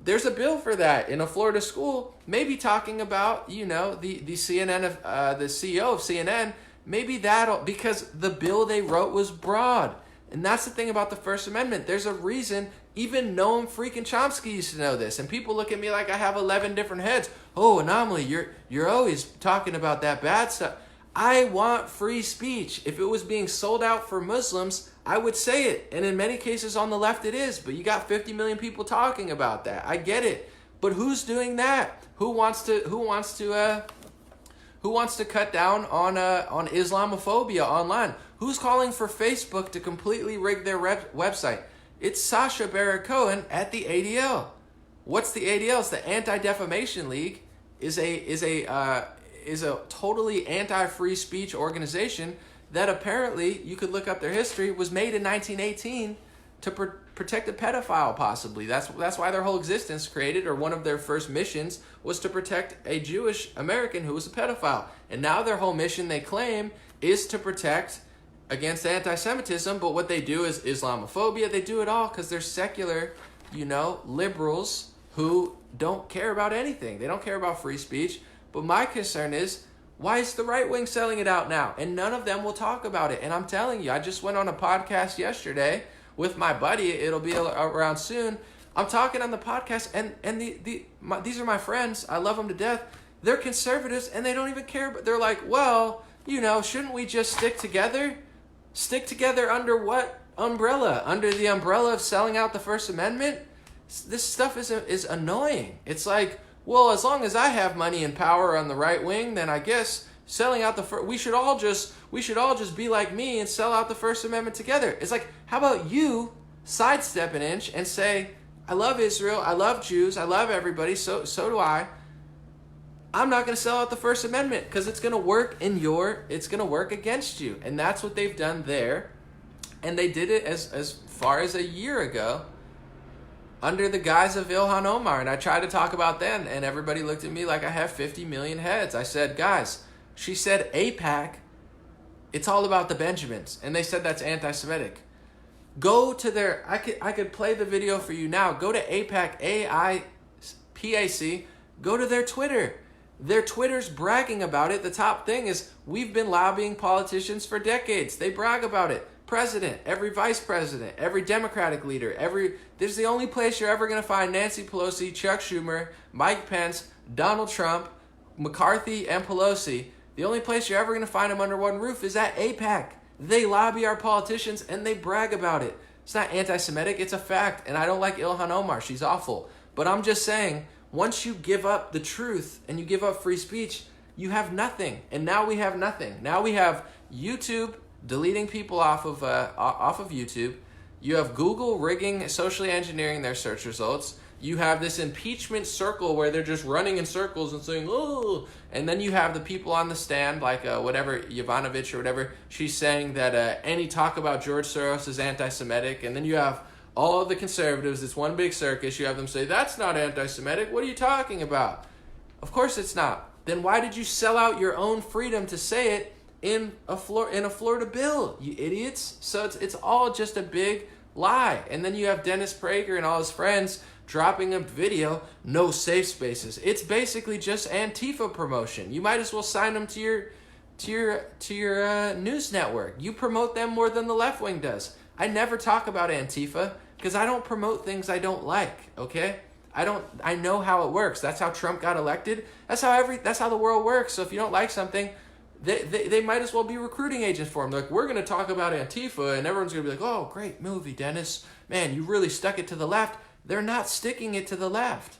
Speaker 1: there's a bill for that in a Florida school, maybe talking about, the CNN of the CEO of CNN, maybe that'll, because the bill they wrote was broad. And that's the thing about the First Amendment. There's a reason even Noam freaking Chomsky used to know this. And people look at me like I have 11 different heads. Oh, Anomaly, you're always talking about that bad stuff. I want free speech. If it was being sold out for Muslims, I would say it. And in many cases on the left it is. But you got 50 million people talking about that. I get it. But who's doing that? Who wants to cut down on Islamophobia online? Who's calling for Facebook to completely rig their website? It's Sacha Baron Cohen at the ADL. What's the ADL? It's the Anti-Defamation League. Is a totally anti-free speech organization that apparently, you could look up their history, was made in 1918 to protect a pedophile, possibly. That's why their whole existence created, or one of their first missions, was to protect a Jewish American who was a pedophile. And now their whole mission, they claim, is to protect against anti-Semitism, but what they do is Islamophobia. They do it all because they're secular, liberals who don't care about anything. They don't care about free speech. But my concern is, why is the right wing selling it out now? And none of them will talk about it. And I'm telling you, I just went on a podcast yesterday with my buddy. It'll be around soon. I'm talking on the podcast, and these are my friends. I love them to death. They're conservatives, and they don't even care. But they're like, well, shouldn't we just stick together? Stick together under what umbrella? Under the umbrella of selling out the First Amendment? This stuff is annoying. It's like, well, as long as I have money and power on the right wing, then I guess selling out we should all just be like me and sell out the First Amendment together. It's like, how about you sidestep an inch and say, I love Israel, I love Jews, I love everybody, so do I. I'm not going to sell out the First Amendment because it's going to work it's going to work against you. And that's what they've done there. And they did it as far as a year ago, under the guise of Ilhan Omar. And I tried to talk about them, and everybody looked at me like I have 50 million heads. I said, guys, she said AIPAC, it's all about the Benjamins. And they said that's anti-Semitic. Go to their, I could play the video for you now. Go to AIPAC, AIPAC, go to their Twitter. Their Twitter's bragging about it. The top thing is, we've been lobbying politicians for decades. They brag about it. President, every vice president, every Democratic leader, this is the only place you're ever going to find Nancy Pelosi, Chuck Schumer, Mike Pence, Donald Trump, McCarthy, and Pelosi. The only place you're ever going to find them under one roof is at AIPAC. They lobby our politicians and they brag about it. It's not anti-Semitic, it's a fact. And I don't like Ilhan Omar, she's awful. But I'm just saying, once you give up the truth and you give up free speech, you have nothing. And now we have nothing. Now we have YouTube deleting people off of YouTube. You have Google rigging, socially engineering their search results. You have this impeachment circle where they're just running in circles and saying, oh, and then you have the people on the stand, like whatever, Yovanovitch or whatever, she's saying that any talk about George Soros is anti-Semitic. And then you have all of the conservatives, it's one big circus. You have them say, that's not anti-Semitic. What are you talking about? Of course it's not. Then why did you sell out your own freedom to say it in a Florida bill, you idiots? So it's all just a big lie. And then you have Dennis Prager and all his friends dropping a video, no safe spaces. It's basically just Antifa promotion. You might as well sign them to your news network. You promote them more than the left wing does. I never talk about Antifa because I don't promote things I don't like, okay? I know how it works. That's how Trump got elected. That's how the world works. So if you don't like something, they might as well be recruiting agents for him. They're like, we're going to talk about Antifa, and everyone's going to be like, oh, great movie, Dennis. Man, you really stuck it to the left. They're not sticking it to the left.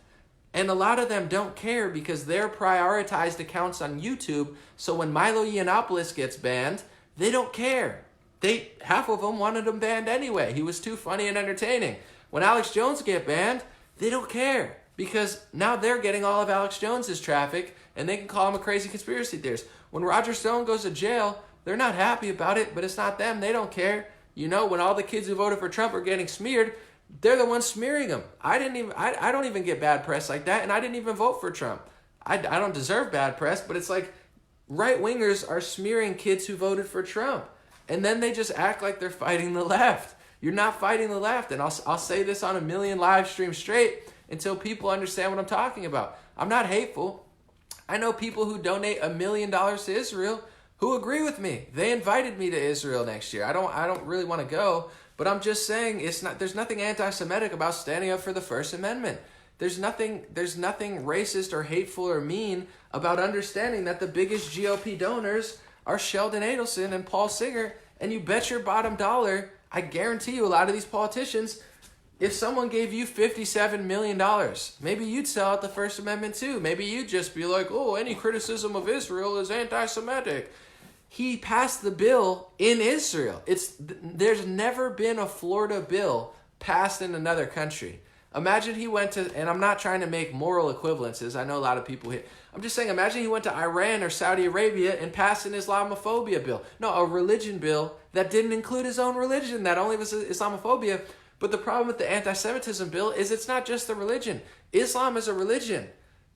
Speaker 1: And a lot of them don't care because they're prioritized accounts on YouTube. So when Milo Yiannopoulos gets banned, they don't care. Half of them wanted him banned anyway. He was too funny and entertaining. When Alex Jones get banned, They don't care because now they're getting all of Alex Jones's traffic and they can call him a crazy conspiracy theorist. When Roger Stone goes to jail, they're not happy about it, but it's not them. They don't care. You know, when all the kids who voted for Trump are getting smeared, they're the ones smearing them. I don't even get bad press like that, and I didn't even vote for Trump. I don't deserve bad press, but it's like right-wingers are smearing kids who voted for Trump. And then they just act like they're fighting the left. You're not fighting the left. And I'll say this on 1 million live streams straight until people understand what I'm talking about. I'm not hateful. I know people who donate $1 million to Israel who agree with me. They invited me to Israel next year. I don't really want to go, but I'm just saying there's nothing anti-Semitic about standing up for the First Amendment. There's nothing racist or hateful or mean about understanding that the biggest GOP donors are Sheldon Adelson and Paul Singer, and you bet your bottom dollar, I guarantee you a lot of these politicians, if someone gave you $57 million, maybe you'd sell out the First Amendment too. Maybe you'd just be like, oh, any criticism of Israel is anti-Semitic. He passed the bill in Israel. There's never been a Florida bill passed in another country. Imagine he went to, and I'm not trying to make moral equivalences. I know a lot of people here. I'm just saying, imagine he went to Iran or Saudi Arabia and passed an Islamophobia bill. No, a religion bill that didn't include his own religion. That only was Islamophobia. But the problem with the anti-Semitism bill is it's not just the religion. Islam is a religion.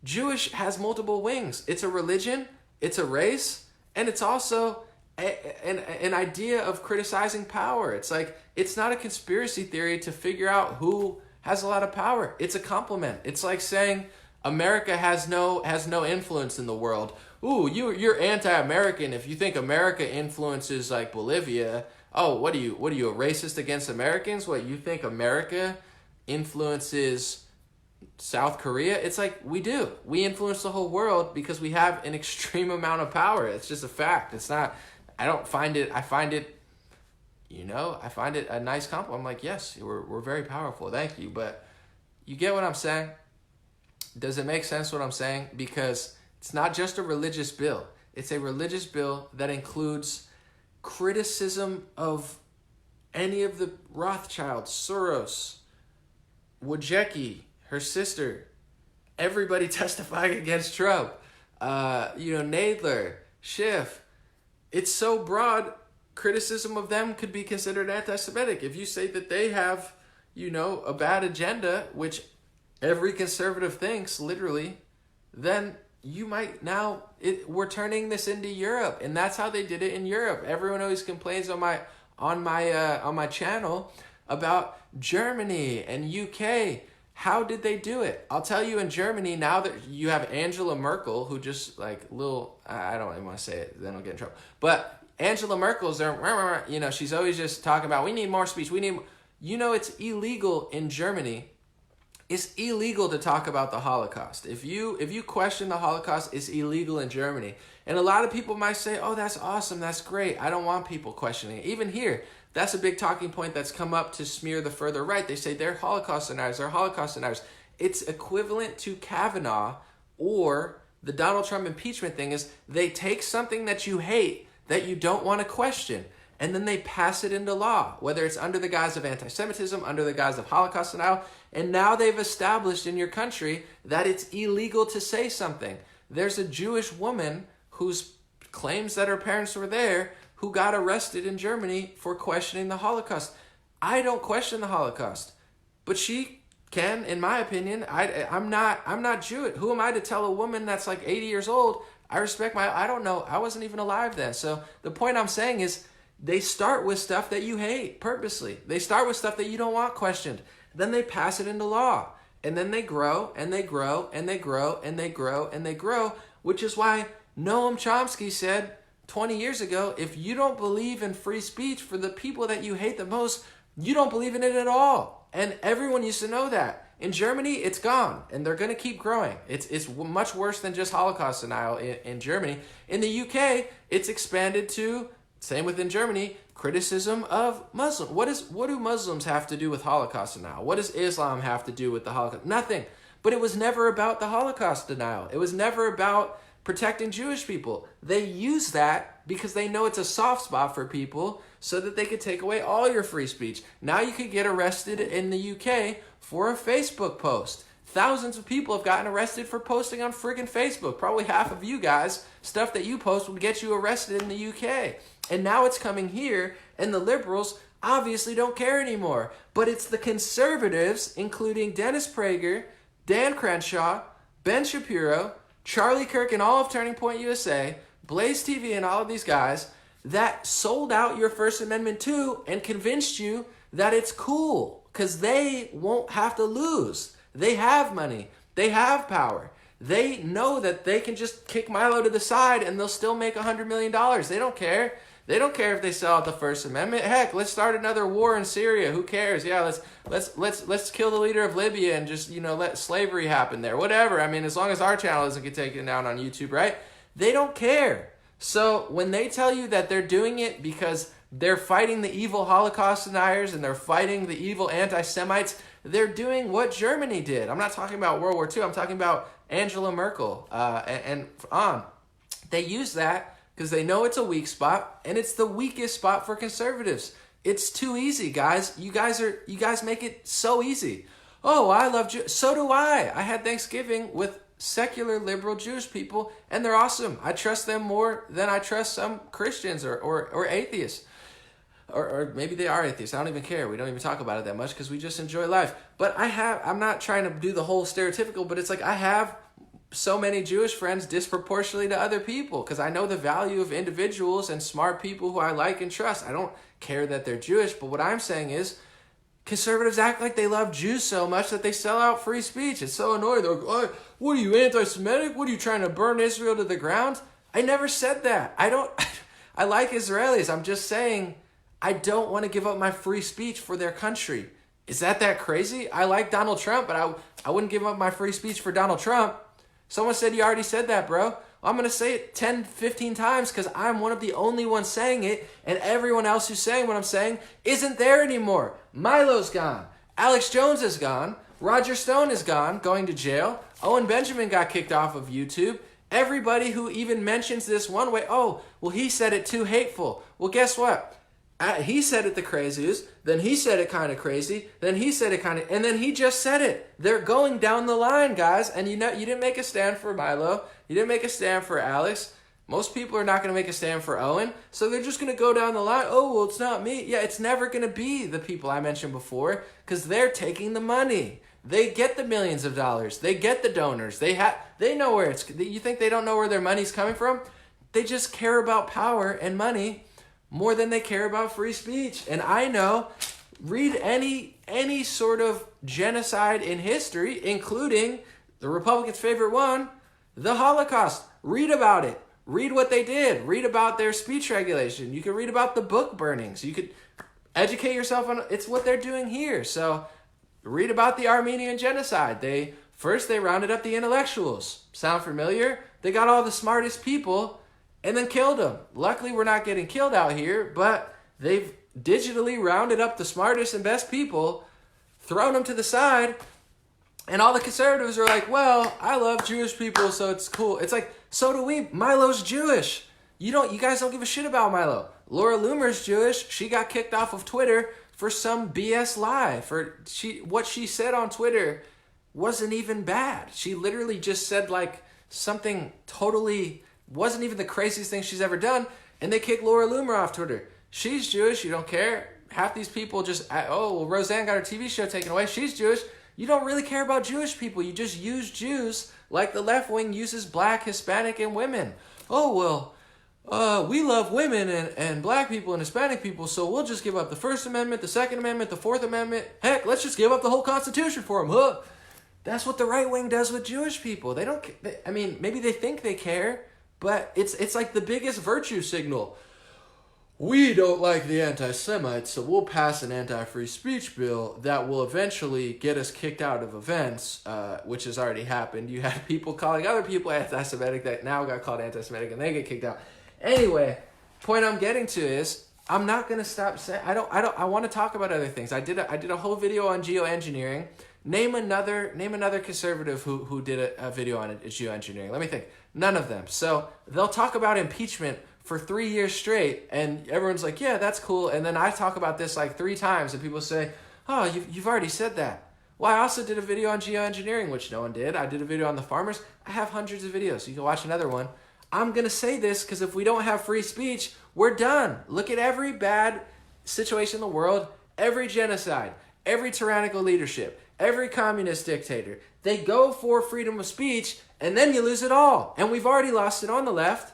Speaker 1: Jewish has multiple wings. It's a religion, it's a race, and it's also an idea of criticizing power. It's like, it's not a conspiracy theory to figure out who has a lot of power. It's a compliment. It's like saying America has no influence in the world. Ooh, you're anti-American if you think America influences like Bolivia. Oh, what are you, a racist against Americans? What, you think America influences South Korea? It's like, we do. We influence the whole world because we have an extreme amount of power. It's just a fact. It's not, I find it a nice compliment. I'm like, yes, we're very powerful. Thank you. But you get what I'm saying? Does it make sense what I'm saying? Because it's not just a religious bill. It's a religious bill that includes criticism of any of the Rothschilds, Soros, Wojcicki, her sister, everybody testifying against Trump, Nadler, Schiff. It's so broad, criticism of them could be considered anti-Semitic. If you say that they have, a bad agenda, which every conservative thinks, literally, then you might we're turning this into Europe, and that's how they did it in Europe. Everyone always complains on my channel about Germany and UK. How did they do it? I'll tell you, in Germany, now that you have Angela Merkel, who just I don't even want to say it, then I'll get in trouble. But Angela Merkel's there, she's always just talking about, we need more speech. It's illegal in Germany. It's illegal to talk about the Holocaust. If you question the Holocaust, it's illegal in Germany. And a lot of people might say, oh, that's awesome, that's great. I don't want people questioning it. Even here, that's a big talking point that's come up to smear the further right. They say they're Holocaust deniers. It's equivalent to Kavanaugh, or the Donald Trump impeachment thing is they take something that you hate, that you don't want to question, and then they pass it into law, whether it's under the guise of anti-Semitism, under the guise of Holocaust denial, and now they've established in your country that it's illegal to say something. There's a Jewish woman who claims that her parents were there who got arrested in Germany for questioning the Holocaust. I don't question the Holocaust, but she can, in my opinion. I'm not Jewish. Who am I to tell a woman that's like 80 years old? I don't know. I wasn't even alive then. So the point I'm saying is, they start with stuff that you hate purposely. They start with stuff that you don't want questioned. Then they pass it into law. And then they grow, and they grow, and they grow, and they grow, and they grow, which is why Noam Chomsky said 20 years ago, if you don't believe in free speech for the people that you hate the most, you don't believe in it at all. And everyone used to know that. In Germany, it's gone, and they're going to keep growing. It's much worse than just Holocaust denial in Germany. In the UK, it's expanded to, same within Germany, criticism of Muslims. What do Muslims have to do with Holocaust denial? What does Islam have to do with the Holocaust? Nothing. But it was never about the Holocaust denial. It was never about protecting Jewish people. They use that because they know it's a soft spot for people so that they could take away all your free speech. Now you could get arrested in the UK for a Facebook post. Thousands of people have gotten arrested for posting on friggin' Facebook. Probably half of you guys, stuff that you post would get you arrested in the UK. And now it's coming here, and the liberals obviously don't care anymore. But it's the conservatives, including Dennis Prager, Dan Crenshaw, Ben Shapiro, Charlie Kirk, and all of Turning Point USA, Blaze TV, and all of these guys that sold out your First Amendment too and convinced you that it's cool because they won't have to lose. They have money. They have power. They know that they can just kick Milo to the side and they'll still make $100 million. They don't care. They don't care if they sell out the First Amendment. Heck, let's start another war in Syria. Who cares? Yeah, let's kill the leader of Libya and just, let slavery happen there. Whatever. I mean, as long as our channel doesn't get taken down on YouTube, right? They don't care. So when they tell you that they're doing it because they're fighting the evil Holocaust deniers and they're fighting the evil anti-Semites, they're doing what Germany did. I'm not talking about World War II. I'm talking about Angela Merkel and on. They use that because they know it's a weak spot, and it's the weakest spot for conservatives. It's too easy, guys. You guys make it so easy. Oh, I love Jews. So do I. I had Thanksgiving with secular liberal Jewish people, and they're awesome. I trust them more than I trust some Christians or atheists. Or maybe they are atheists. I don't even care. We don't even talk about it that much because we just enjoy life. But I'm not trying to do the whole stereotypical, but it's like I have so many Jewish friends disproportionately to other people because I know the value of individuals and smart people who I like and trust. I don't care that they're Jewish, but what I'm saying is conservatives act like they love Jews so much that they sell out free speech. It's so annoying. They're like, oh, what are you, anti-Semitic? What are you, trying to burn Israel to the ground? I never said that. I like Israelis. I'm just saying I don't want to give up my free speech for their country. Is that crazy? I like Donald Trump, but I wouldn't give up my free speech for Donald Trump. Someone said you already said that, bro. Well, I'm going to say it 10, 15 times because I'm one of the only ones saying it, and everyone else who's saying what I'm saying isn't there anymore. Milo's gone. Alex Jones is gone. Roger Stone is gone, going to jail. Owen Benjamin got kicked off of YouTube. Everybody who even mentions this one way, oh, well, he said it too hateful. Well, guess what? He said it the craziest, then he said it kind of crazy, then he said it kind of, and then he just said it. They're going down the line, guys, and you didn't make a stand for Milo. You didn't make a stand for Alex. Most people are not going to make a stand for Owen, so they're just going to go down the line. Oh, well, it's not me. Yeah, it's never going to be the people I mentioned before because they're taking the money. They get the millions of dollars. They get the donors. They know where it's. You think they don't know where their money's coming from? They just care about power and money more than they care about free speech. And I know, read any sort of genocide in history, including the Republicans' favorite one, the Holocaust. Read about it. Read what they did. Read about their speech regulation. You can read about the book burnings. You could educate yourself on it's what they're doing here. So read about the Armenian genocide. They rounded up the intellectuals. Sound familiar? They got all the smartest people and then killed them. Luckily, we're not getting killed out here, but they've digitally rounded up the smartest and best people, thrown them to the side, and all the conservatives are like, well, I love Jewish people, so it's cool. It's like, so do we. Milo's Jewish. You guys don't give a shit about Milo. Laura Loomer's Jewish. She got kicked off of Twitter for some BS lie. What she said on Twitter wasn't even bad. She literally just said like something totally wasn't even the craziest thing she's ever done, and they kicked Laura Loomer off Twitter. She's Jewish, you don't care. Half these people just, oh, well, Roseanne got her TV show taken away. She's Jewish. You don't really care about Jewish people. You just use Jews like the left wing uses black, Hispanic, and women. Oh, well, we love women and black people and Hispanic people, so we'll just give up the First Amendment, the Second Amendment, the Fourth Amendment. Heck, let's just give up the whole Constitution for them, huh? That's what the right wing does with Jewish people. They don't, I mean, maybe they think they care, but it's like the biggest virtue signal. We don't like the anti-Semites, so we'll pass an anti-free speech bill that will eventually get us kicked out of events, which has already happened. You had people calling other people anti-Semitic that now got called anti-Semitic and they get kicked out. Anyway, point I'm getting to is I'm not going to stop saying I want to talk about other things. I did a whole video on geoengineering Name another conservative who did a video on geoengineering. Let me think. None of them. So they'll talk about impeachment for 3 years straight, and everyone's like, yeah, that's cool. And then I talk about this like 3 times, and people say, oh, you've already said that. Well, I also did a video on geoengineering, which no one did. I did a video on the farmers. I have hundreds of videos, so you can watch another one. I'm going to say this because if we don't have free speech, we're done. Look at every bad situation in the world, every genocide, every tyrannical leadership, every communist dictator. They go for freedom of speech, and then you lose it all. And we've already lost it on the left,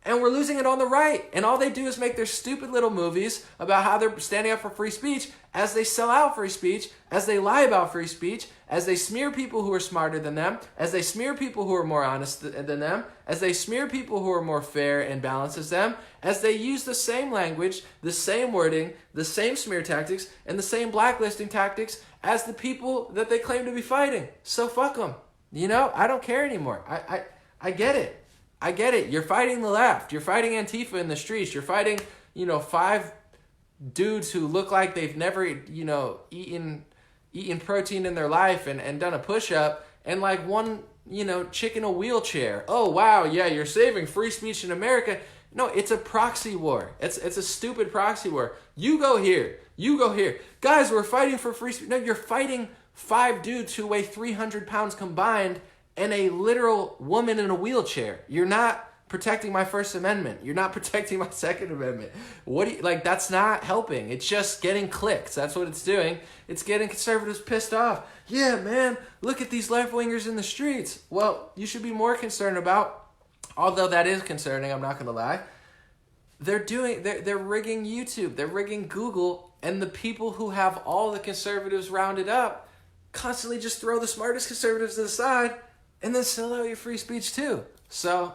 Speaker 1: and we're losing it on the right. And all they do is make their stupid little movies about how they're standing up for free speech as they sell out free speech, as they lie about free speech, as they smear people who are smarter than them, as they smear people who are more honest than them, as they smear people who are more fair and balanced as them, as they use the same language, the same wording, the same smear tactics, and the same blacklisting tactics as the people that they claim to be fighting. So fuck them. You know, I don't care anymore. I get it. I get it. You're fighting the left. You're fighting Antifa in the streets. You're fighting, 5 dudes who look like they've never, eaten protein in their life and done a push-up, and like one, chick in a wheelchair. Oh, wow, yeah, you're saving free speech in America. No, it's a proxy war. It's a stupid proxy war. You go here. You go here. Guys, we're fighting for free speech. No, you're fighting 5 dudes who weigh 300 pounds combined and a literal woman in a wheelchair. You're not protecting my First Amendment. You're not protecting my Second Amendment. That's not helping. It's just getting clicks. That's what it's doing. It's getting conservatives pissed off. Yeah, man, look at these left-wingers in the streets. Well, you should be more concerned about, although that is concerning, I'm not going to lie, they're rigging YouTube. They're rigging Google, and the people who have all the conservatives rounded up constantly just throw the smartest conservatives to the side and then sell out your free speech too. So,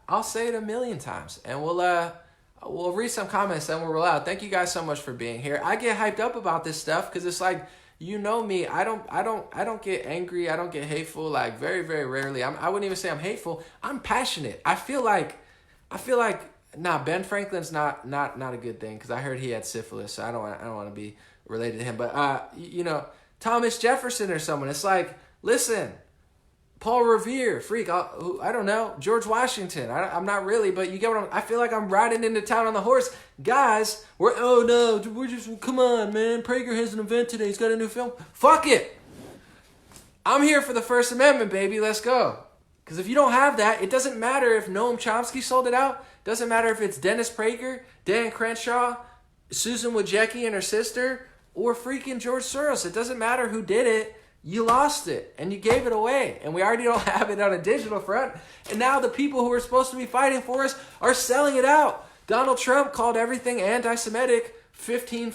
Speaker 1: I'll say it a million times, and we'll read some comments and we'll roll out. Thank you guys so much for being here. I get hyped up about this stuff because it's like, me. I don't get angry. I don't get hateful. Like very, very rarely. I wouldn't even say I'm hateful. I'm passionate. I feel like Ben Franklin's not a good thing because I heard he had syphilis. So I don't want to be related to him. But Thomas Jefferson or someone. It's like, listen. Paul Revere, freak, I don't know, George Washington, I'm not really, but you get what I feel like I'm riding into town on the horse. Guys, come on, man, Prager has an event today, he's got a new film. Fuck it. I'm here for the First Amendment, baby, let's go. Because if you don't have that, it doesn't matter if Noam Chomsky sold it out, doesn't matter if it's Dennis Prager, Dan Crenshaw, Susan Wojcicki and her sister, or freaking George Soros. It doesn't matter who did it. You lost it, and you gave it away, and we already don't have it on a digital front, and now the people who are supposed to be fighting for us are selling it out. Donald Trump called everything anti-Semitic 15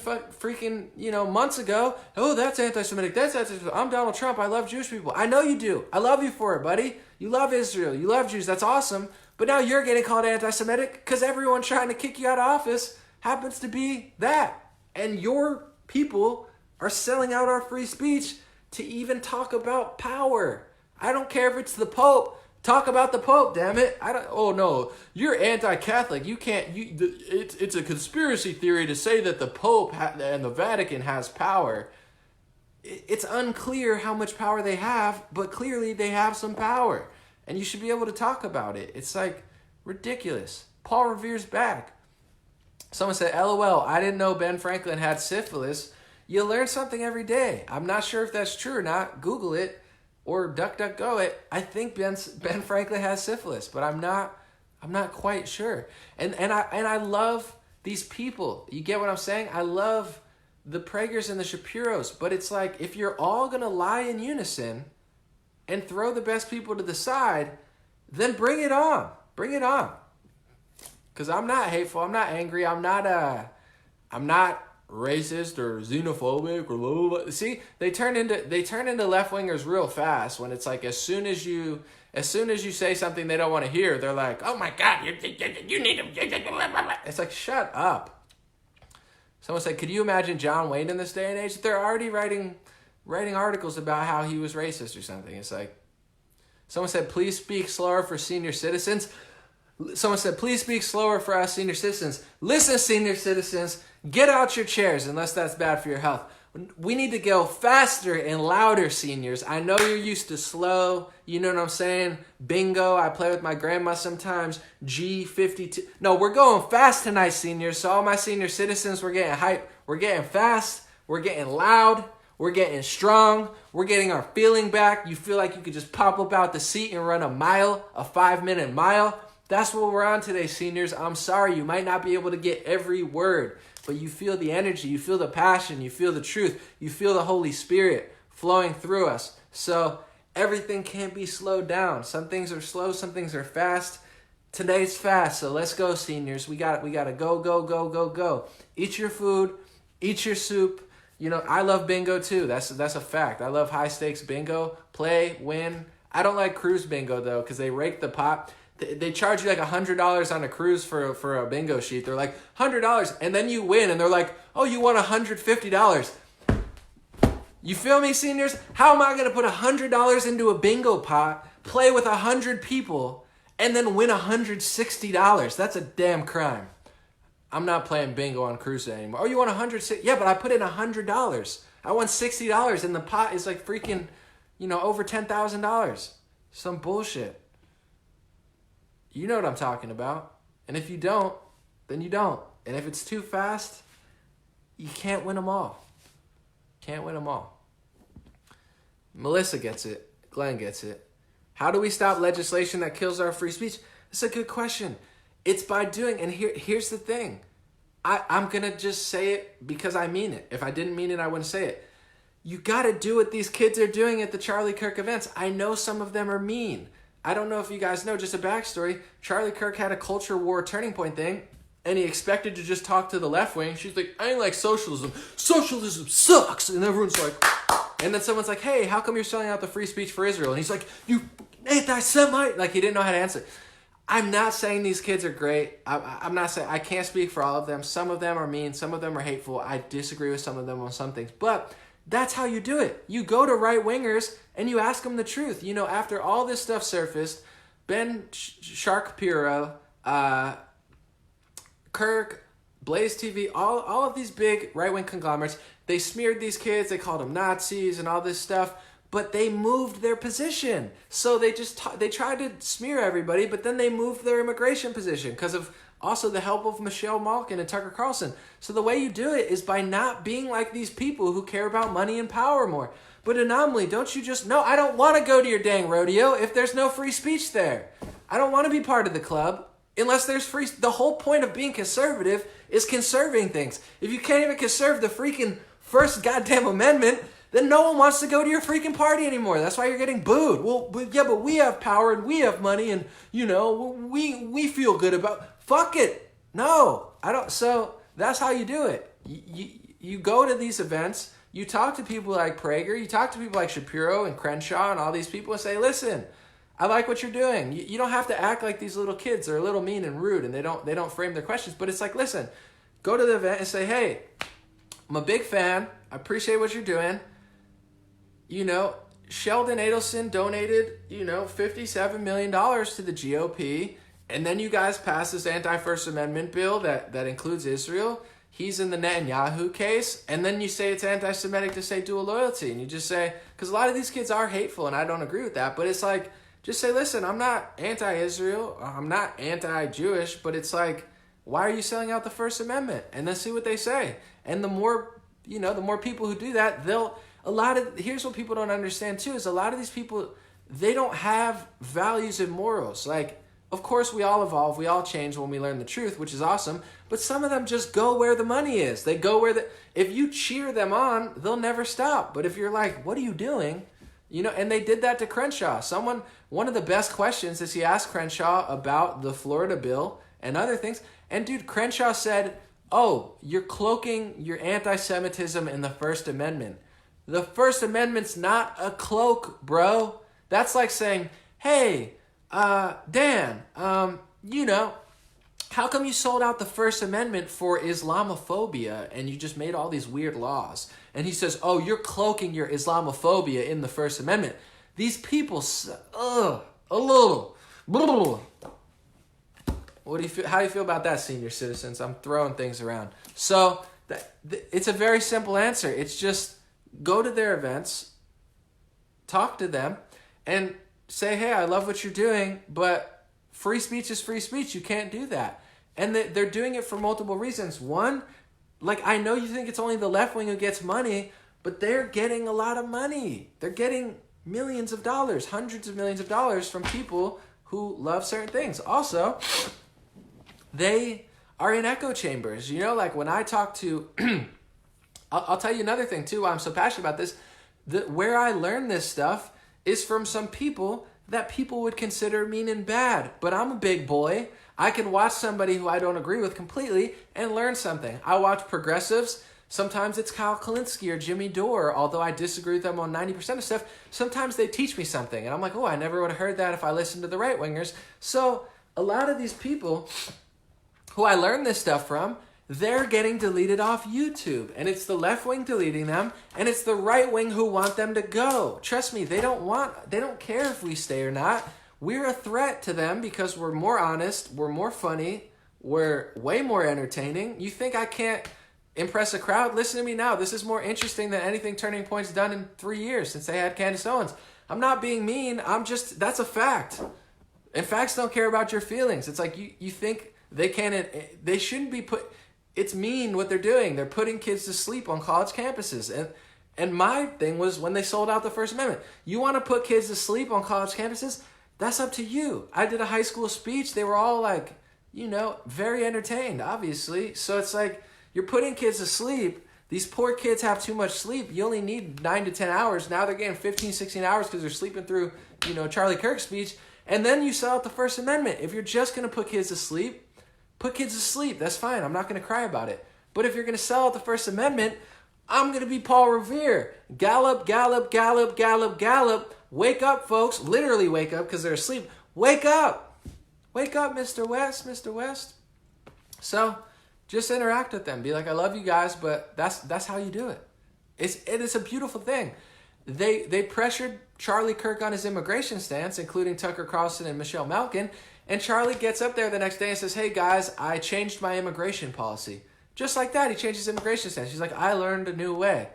Speaker 1: months ago. Oh, that's anti-Semitic. That's anti-Semitic. I'm Donald Trump. I love Jewish people. I know you do. I love you for it, buddy. You love Israel. You love Jews. That's awesome. But now you're getting called anti-Semitic because everyone trying to kick you out of office happens to be that. And your people are selling out our free speech to even talk about power. I don't care if it's the Pope. Talk about the Pope, damn it. Oh no, you're anti-Catholic. You can't. It's a conspiracy theory to say that the Pope and the Vatican has power. It's unclear how much power they have, but clearly they have some power, and you should be able to talk about it. It's like ridiculous. Paul Revere's back. Someone said, "LOL, I didn't know Ben Franklin had syphilis." You learn something every day. I'm not sure if that's true or not. Google it or DuckDuckGo it. I think Ben Franklin has syphilis, but I'm not quite sure. And I love these people. You get what I'm saying? I love the Pragers and the Shapiros, but it's like if you're all going to lie in unison and throw the best people to the side, then bring it on. Bring it on. Cuz I'm not hateful, I'm not angry, I'm not racist or xenophobic or blah, blah, blah. See, they turn into left-wingers real fast when it's like as soon as you say something they don't want to hear, they're like, "Oh my God, you need to." It's like, shut up. Someone said, "Could you imagine John Wayne in this day and age?" They're already writing articles about how he was racist or something. It's like, someone said, "Please speak slower for senior citizens." Someone said, "Please speak slower for us senior citizens." Listen, senior citizens, get out your chairs unless that's bad for your health. We need to go faster and louder, seniors. I know you're used to slow. You know what I'm saying? Bingo. I play with my grandma sometimes. G52. No, we're going fast tonight, seniors. So all my senior citizens, we're getting hype. We're getting fast. We're getting loud. We're getting strong. We're getting our feeling back. You feel like you could just pop up out the seat and run a mile, a 5-minute mile. That's what we're on today, seniors. I'm sorry, you might not be able to get every word, but you feel the energy, you feel the passion, you feel the truth, you feel the Holy Spirit flowing through us. So everything can't be slowed down. Some things are slow, some things are fast. Today's fast, so let's go, seniors. We got to go, go, go, go, go. Eat your food, eat your soup. You know, I love bingo too. That's a fact. I love high stakes bingo. Play, win. I don't like cruise bingo though, because they rake the pot. They charge you like $100 on a cruise for a bingo sheet. They're like $100, and then you win, and they're like, oh, you won $150. You feel me, seniors? How am I gonna put $100 into a bingo pot, play with 100 people, and then win $160? That's a damn crime. I'm not playing bingo on cruise anymore. Oh, you won $160? Yeah, but I put in $100. I won $60, and the pot is like freaking, over $10,000. Some bullshit. You know what I'm talking about. And if you don't, then you don't. And if it's too fast, you can't win them all. Can't win them all. Melissa gets it. Glenn gets it. How do we stop legislation that kills our free speech? That's a good question. It's by doing, and here's the thing. I'm going to just say it because I mean it. If I didn't mean it, I wouldn't say it. You got to do what these kids are doing at the Charlie Kirk events. I know some of them are mean. I don't know if you guys know, just a backstory. Charlie Kirk had a culture war turning point thing, and he expected to just talk to the left wing. She's like, I ain't like socialism. Socialism sucks. And everyone's like, and then someone's like, hey, how come you're selling out the free speech for Israel? And he's like, you anti-Semite. Like, he didn't know how to answer. I'm not saying these kids are great. I'm not saying, I can't speak for all of them. Some of them are mean. Some of them are hateful. I disagree with some of them on some things. But that's how you do it. You go to right-wingers and you ask them the truth. After all this stuff surfaced, Ben Shapiro, Kirk, Blaze TV, all of these big right-wing conglomerates, they smeared these kids. They called them Nazis and all this stuff. But they moved their position. So they they tried to smear everybody, but then they moved their immigration position because of also the help of Michelle Malkin and Tucker Carlson. So the way you do it is by not being like these people who care about money and power more. But Anomaly, don't you just... No, I don't want to go to your dang rodeo if there's no free speech there. I don't want to be part of the club unless there's free... The whole point of being conservative is conserving things. If you can't even conserve the freaking first goddamn amendment, then no one wants to go to your freaking party anymore. That's why you're getting booed. Well, but we have power and we have money and, we feel good about... Fuck it. No, I don't. So that's how you do it. You go to these events, you talk to people like Prager, you talk to people like Shapiro and Crenshaw and all these people and say, listen, I like what you're doing. You don't have to act like these little kids. They're a little mean and rude and they don't frame their questions. But it's like, listen, go to the event and say, hey, I'm a big fan. I appreciate what you're doing. Sheldon Adelson donated, $57 million to the GOP. And then you guys pass this anti-First Amendment bill that includes Israel. He's in the Netanyahu case. And then you say it's anti-Semitic to say dual loyalty. And you just say, because a lot of these kids are hateful and I don't agree with that. But it's like, just say, listen, I'm not anti-Israel. I'm not anti-Jewish. But it's like, why are you selling out the First Amendment? And then see what they say. And the more people who do that, here's what people don't understand too, is a lot of these people, they don't have values and morals. Like, of course, we all evolve. We all change when we learn the truth, which is awesome. But some of them just go where the money is. They go if you cheer them on, they'll never stop. But if you're like, what are you doing? And they did that to Crenshaw. One of the best questions is he asked Crenshaw about the Florida bill and other things. And dude, Crenshaw said, oh, you're cloaking your anti-Semitism in the First Amendment. The First Amendment's not a cloak, bro. That's like saying, hey, Dan, how come you sold out the First Amendment for Islamophobia and you just made all these weird laws? And he says, oh, you're cloaking your Islamophobia in the First Amendment. These people, a little. What do you feel? How do you feel about that, senior citizens? I'm throwing things around. So It's a very simple answer. It's just go to their events, talk to them, and say, hey, I love what you're doing, but free speech is free speech. You can't do that. And they're doing it for multiple reasons. One, like, I know you think it's only the left wing who gets money, but they're getting a lot of money. They're getting millions of dollars, hundreds of millions of dollars from people who love certain things. Also, they are in echo chambers. You know, like when I talk to, I'll tell you another thing too, why I'm so passionate about this. Where I learned this stuff is from some people that people would consider mean and bad. But I'm a big boy. I can watch somebody who I don't agree with completely and learn something. I watch progressives. Sometimes it's Kyle Kalinske or Jimmy Dore, although I disagree with them on 90% of stuff. Sometimes they teach me something, and I'm like, oh, I never would have heard that if I listened to the right-wingers. So a lot of these people who I learned this stuff from, they're getting deleted off YouTube. And it's the left wing deleting them, and it's the right wing who want them to go. Trust me, they don't care if we stay or not. We're a threat to them because we're more honest, we're more funny, we're way more entertaining. You think I can't impress a crowd? Listen to me now. This is more interesting than anything Turning Point's done in 3 years since they had Candace Owens. I'm not being mean. That's a fact. And facts don't care about your feelings. It's like you think they shouldn't be it's mean what they're doing. They're putting kids to sleep on college campuses. And my thing was when they sold out the First Amendment. You want to put kids to sleep on college campuses? That's up to you. I did a high school speech. They were all like, very entertained, obviously. So it's like you're putting kids to sleep. These poor kids have too much sleep. You only need 9 to 10 hours. Now they're getting 15, 16 hours because they're sleeping through, Charlie Kirk's speech. And then you sell out the First Amendment. If you're just going to put kids to sleep, put kids to sleep. That's fine. I'm not going to cry about it. But if you're going to sell out the First Amendment, I'm going to be Paul Revere. Gallop, gallop, gallop, gallop, gallop. Wake up, folks. Literally wake up because they're asleep. Wake up. Wake up, Mr. West, Mr. West. So just interact with them. Be like, I love you guys, but that's how you do it. It is a beautiful thing. They pressured Charlie Kirk on his immigration stance, including Tucker Carlson and Michelle Malkin. And Charlie gets up there the next day and says, hey, guys, I changed my immigration policy. Just like that, he changed his immigration stance. He's like, I learned a new way.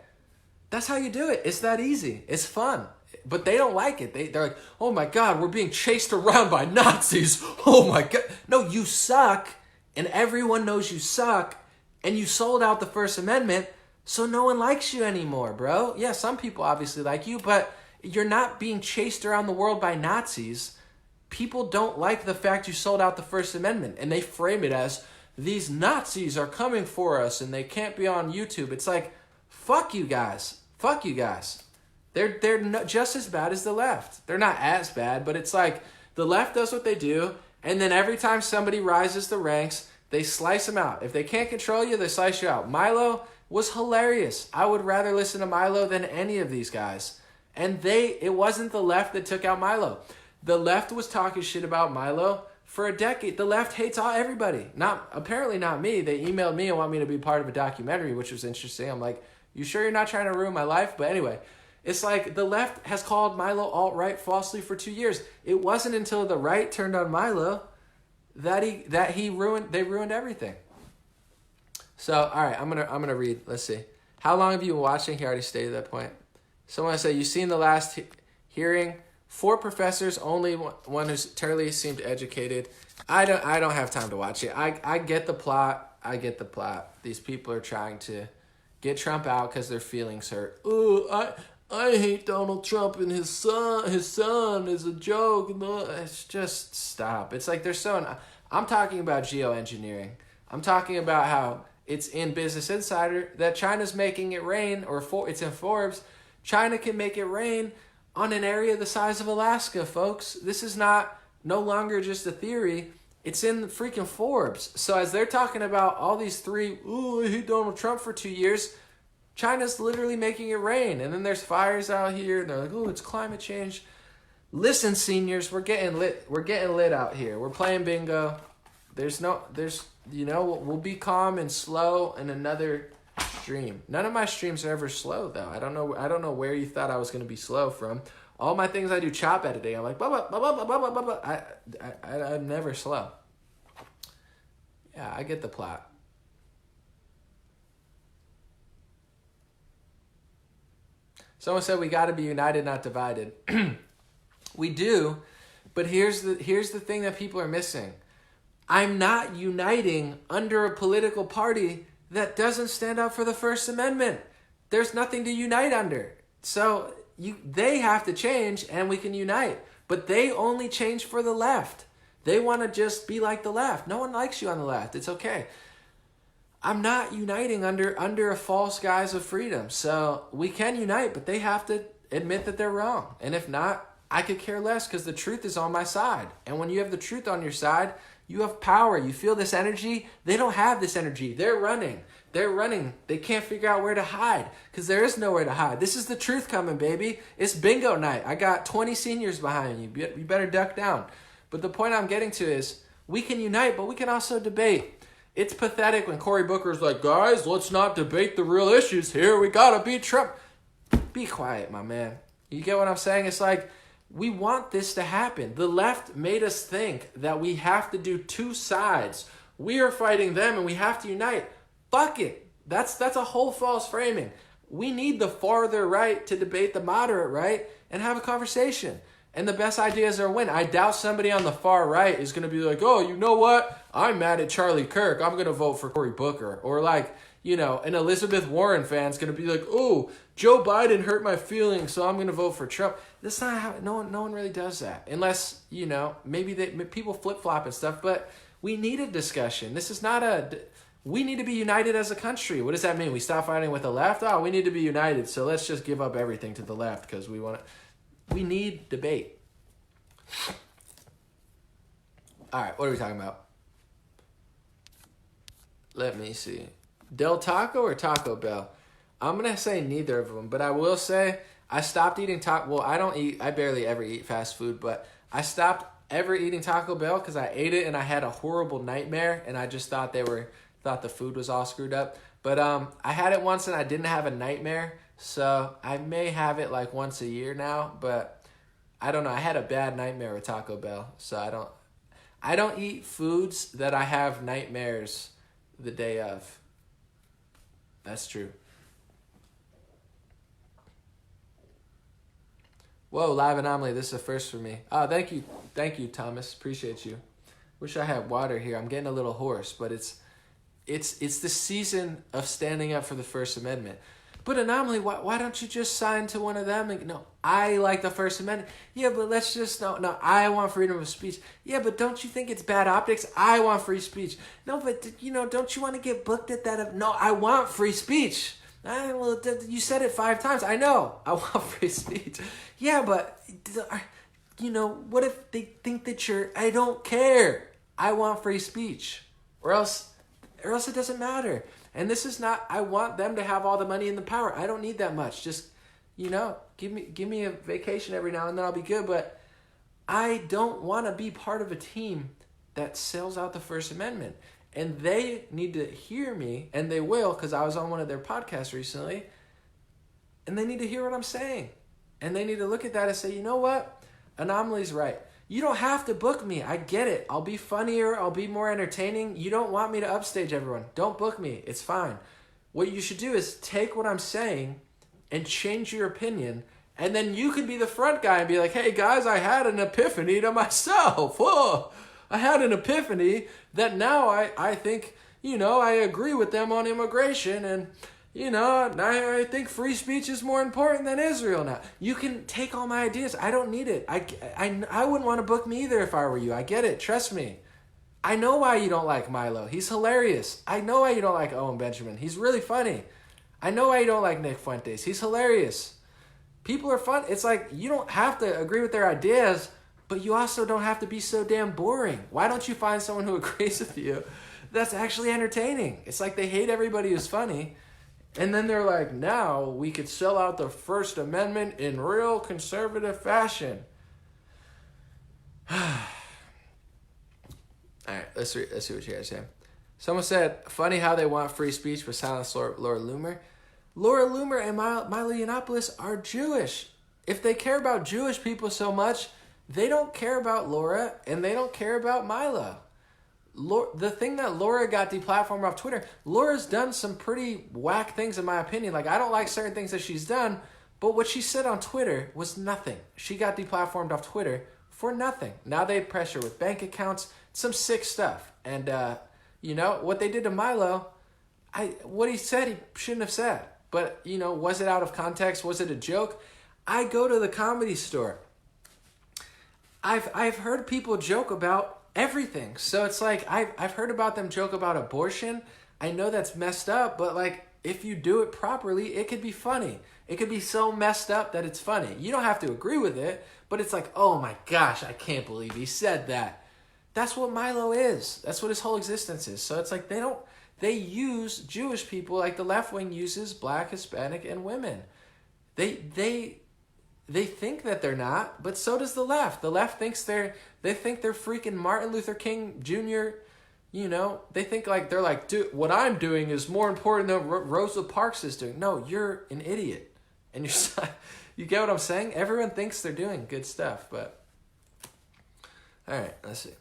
Speaker 1: That's how you do it. It's that easy. It's fun. But they don't like it. They're like, oh, my God, we're being chased around by Nazis. Oh, my God. No, you suck, and everyone knows you suck, and you sold out the First Amendment, so no one likes you anymore, bro. Yeah, some people obviously like you, but you're not being chased around the world by Nazis. People don't like the fact you sold out the First Amendment, and they frame it as these Nazis are coming for us and they can't be on YouTube. It's like, fuck you guys. Fuck you guys. They're not just as bad as the left. They're not as bad, but it's like the left does what they do, and then every time somebody rises the ranks, they slice them out. If they can't control you, they slice you out. Milo was hilarious. I would rather listen to Milo than any of these guys. And it wasn't the left that took out Milo. The left was talking shit about Milo for a decade. The left hates everybody. Apparently not me. They emailed me and want me to be part of a documentary, which was interesting. I'm like, you sure you're not trying to ruin my life? But anyway, it's like the left has called Milo alt-right falsely for 2 years. It wasn't until the right turned on Milo that they ruined everything. So, all right, I'm gonna read. Let's see. How long have you been watching? He already stated that point. Someone said, you've seen the last hearing. 4 professors, only one who's totally seemed educated. I don't have time to watch it. I get the plot. These people are trying to get Trump out because their feelings hurt. Ooh, I hate Donald Trump and his son. His son is a joke. It's just stop. It's like I'm talking about geoengineering. I'm talking about how it's in Business Insider that China's making it rain, or it's in Forbes. China can make it rain on an area the size of Alaska, folks. This is no longer just a theory. It's in the freaking Forbes. So as they're talking about all these 3, I hate Donald Trump for 2 years, China's literally making it rain. And then there's fires out here. And they're like, it's climate change. Listen, seniors, we're getting lit. We're getting lit out here. We're playing bingo. We'll be calm and slow in another stream. None of my streams are ever slow, though. I don't know where you thought I was going to be slow from. All my things I do chop editing. I'm like, blah, blah, blah, blah, blah, blah, blah, blah. I'm never slow. Yeah, I get the plot. Someone said we got to be united, not divided. We do, but here's the thing that people are missing. I'm not uniting under a political party that doesn't stand up for the First Amendment. There's nothing to unite under. So they have to change and we can unite. But they only change for the left. They want to just be like the left. No one likes you on the left. It's okay. I'm not uniting under a false guise of freedom. So we can unite, but they have to admit that they're wrong. And if not, I could care less because the truth is on my side. And when you have the truth on your side, you have power. You feel this energy. They don't have this energy. They're running. They can't figure out where to hide because there is nowhere to hide. This is the truth coming, baby. It's bingo night. I got 20 seniors behind you. You better duck down. But the point I'm getting to is we can unite, but we can also debate. It's pathetic when Cory Booker's like, guys, let's not debate the real issues here. We got to beat Trump. Be quiet, my man. You get what I'm saying? It's like, we want this to happen. The left made us think that we have to do two sides. We are fighting them and we have to unite. Fuck it. That's a whole false framing. We need the farther right to debate the moderate right and have a conversation. And the best ideas are win. I doubt somebody on the far right is going to be like, oh, you know what? I'm mad at Charlie Kirk. I'm going to vote for Cory Booker. Or like, you know, an Elizabeth Warren fan's going to be like, oh, Joe Biden hurt my feelings, so I'm going to vote for Trump. That's not how, no one really does that. Unless, you know, maybe people flip-flop and stuff, but we need a discussion. This is not we need to be united as a country. What does that mean? We stop fighting with the left? Oh, we need to be united, so let's just give up everything to the left because we need debate. All right, what are we talking about? Let me see. Del Taco or Taco Bell? I'm going to say neither of them, but I will say I stopped eating Well, I barely ever eat fast food, but I stopped ever eating Taco Bell because I ate it and I had a horrible nightmare and I just thought the food was all screwed up. But I had it once and I didn't have a nightmare, so I may have it like once a year now, but I don't know. I had a bad nightmare with Taco Bell, so I don't eat foods that I have nightmares the day of. That's true. Whoa, live anomaly. This is a first for me. Oh, thank you, Thomas. Appreciate you. Wish I had water here. I'm getting a little hoarse, but it's the season of standing up for the First Amendment. But anomaly, why don't you just sign to one of them? And no, I like the First Amendment. Yeah, but let's just no. I want freedom of speech. Yeah, but don't you think it's bad optics? I want free speech. No, but don't you want to get booked at that? No, I want free speech. Well, you said it 5 times. I know. I want free speech. Yeah, but what if they think that I don't care. I want free speech, or else it doesn't matter. And this is not, I want them to have all the money and the power. I don't need that much. Just, give me a vacation every now and then, I'll be good. But I don't want to be part of a team that sells out the First Amendment. And they need to hear me, and they will, because I was on one of their podcasts recently, and they need to hear what I'm saying. And they need to look at that and say, you know what? Anomaly's right. You don't have to book me. I get it. I'll be funnier. I'll be more entertaining. You don't want me to upstage everyone. Don't book me. It's fine. What you should do is take what I'm saying and change your opinion, and then you could be the front guy and be like, hey, guys, I had an epiphany to myself. Whoa. I had an epiphany that now I think, I agree with them on immigration, and, I think free speech is more important than Israel now. You can take all my ideas. I don't need it. I wouldn't want to book me either if I were you. I get it. Trust me. I know why you don't like Milo. He's hilarious. I know why you don't like Owen Benjamin. He's really funny. I know why you don't like Nick Fuentes. He's hilarious. People are fun. It's like you don't have to agree with their ideas, but you also don't have to be so damn boring. Why don't you find someone who agrees with you that's actually entertaining? It's like they hate everybody who's funny. And then they're like, now we could sell out the First Amendment in real conservative fashion. All right, let's see what you guys say. Someone said, funny how they want free speech but silence Laura Loomer. Laura Loomer and Milo Yiannopoulos are Jewish. If they care about Jewish people so much, they don't care about Laura, and they don't care about Milo. The thing that Laura got deplatformed off Twitter, Laura's done some pretty whack things in my opinion. Like, I don't like certain things that she's done, But what she said on Twitter was nothing. She got deplatformed off Twitter for nothing. Now they pressure with bank accounts, some sick stuff. And, what they did to Milo, what he said, he shouldn't have said. But, was it out of context? Was it a joke? I go to the Comedy Store. I've heard people joke about everything. So it's like, I've heard about them joke about abortion. I know that's messed up, but like, if you do it properly, it could be funny. It could be so messed up that it's funny. You don't have to agree with it, but it's like, oh my gosh, I can't believe he said that. That's what Milo is. That's what his whole existence is. So it's like, they use Jewish people like the left wing uses Black, Hispanic, and women. They think that they're not, but so does the left. The left thinks they think they're freaking Martin Luther King Jr. They think like they're like, dude, what I'm doing is more important than Rosa Parks is doing. No, you're an idiot, and you get what I'm saying? Everyone thinks they're doing good stuff, but all right, let's see.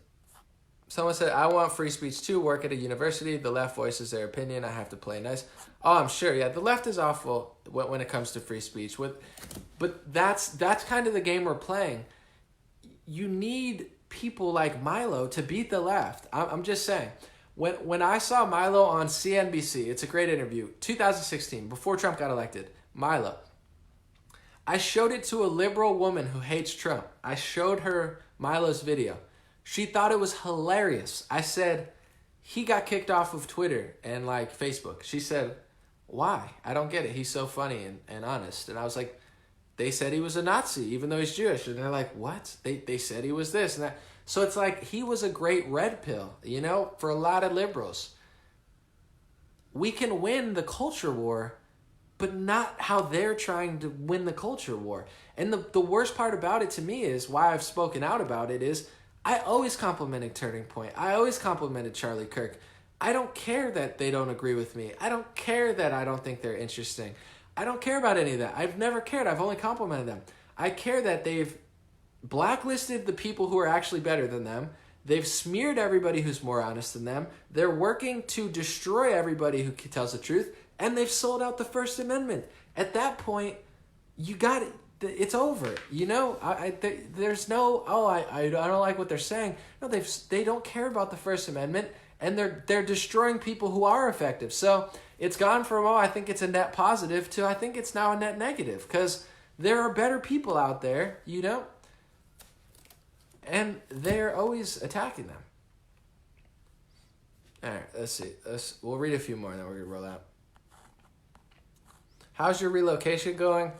Speaker 1: Someone said, I want free speech too, work at a university. The left voices their opinion. I have to play nice. Oh, I'm sure. Yeah, the left is awful when it comes to free speech. But that's kind of the game we're playing. You need people like Milo to beat the left. I'm just saying. When I saw Milo on CNBC, it's a great interview, 2016, before Trump got elected, Milo. I showed it to a liberal woman who hates Trump. I showed her Milo's video. She thought it was hilarious. I said, he got kicked off of Twitter and like Facebook. She said, why? I don't get it. He's so funny and honest. And I was like, they said he was a Nazi, even though he's Jewish. And they're like, what? They said he was this and that. So it's like, he was a great red pill, for a lot of liberals. We can win the culture war, but not how they're trying to win the culture war. And the worst part about it to me is, why I've spoken out about it is, I always complimented Turning Point. I always complimented Charlie Kirk. I don't care that they don't agree with me. I don't care that I don't think they're interesting. I don't care about any of that. I've never cared. I've only complimented them. I care that they've blacklisted the people who are actually better than them. They've smeared everybody who's more honest than them. They're working to destroy everybody who tells the truth. And they've sold out the First Amendment. At that point, you got it. It's over, there's no, I don't like what they're saying. No, they don't care about the First Amendment, and they're destroying people who are effective. So it's gone from, I think it's a net positive, to I think it's now a net negative, because there are better people out there, and they're always attacking them. All right, let's see. We'll read a few more, and then we're going to roll out. How's your relocation going?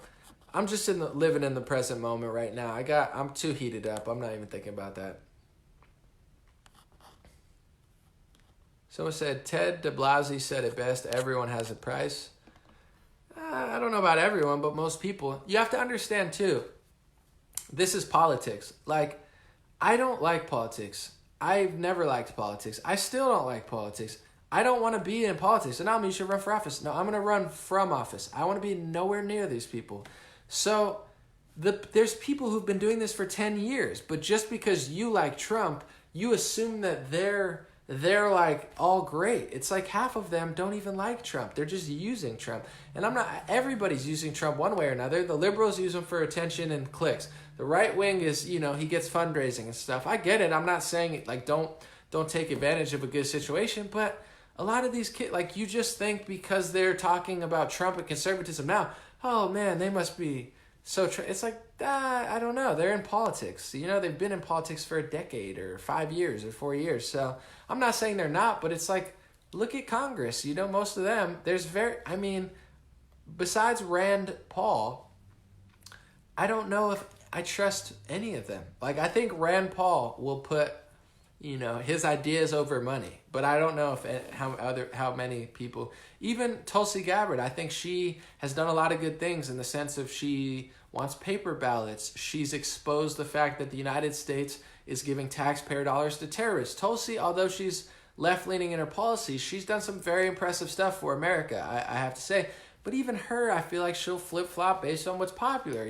Speaker 1: I'm just living in the present moment right now. I'm too heated up. I'm not even thinking about that. Someone said, Ted de Blasio said it best, everyone has a price. I don't know about everyone, but most people. You have to understand too, this is politics. Like, I don't like politics. I've never liked politics. I still don't like politics. I don't want to be in politics. And you should run for office. No, I'm going to run from office. I want to be nowhere near these people. So there's people who've been doing this for 10 years, but just because you like Trump, you assume that they're like all great. It's like half of them don't even like Trump. They're just using Trump. And everybody's using Trump one way or another. The liberals use him for attention and clicks. The right wing is, he gets fundraising and stuff. I get it. I'm not saying like don't take advantage of a good situation, but a lot of these kids, like, you just think because they're talking about Trump and conservatism now, oh man, they must be so it's like, I don't know. They're in politics. They've been in politics for a decade or 5 years or 4 years. So I'm not saying they're not, but it's like, look at Congress. Most of them, besides Rand Paul, I don't know if I trust any of them. Like, I think Rand Paul will put, his ideas over money. But I don't know how many people, even Tulsi Gabbard, I think she has done a lot of good things in the sense of she wants paper ballots. She's exposed the fact that the United States is giving taxpayer dollars to terrorists. Tulsi, although she's left-leaning in her policies, she's done some very impressive stuff for America, I have to say. But even her, I feel like she'll flip-flop based on what's popular,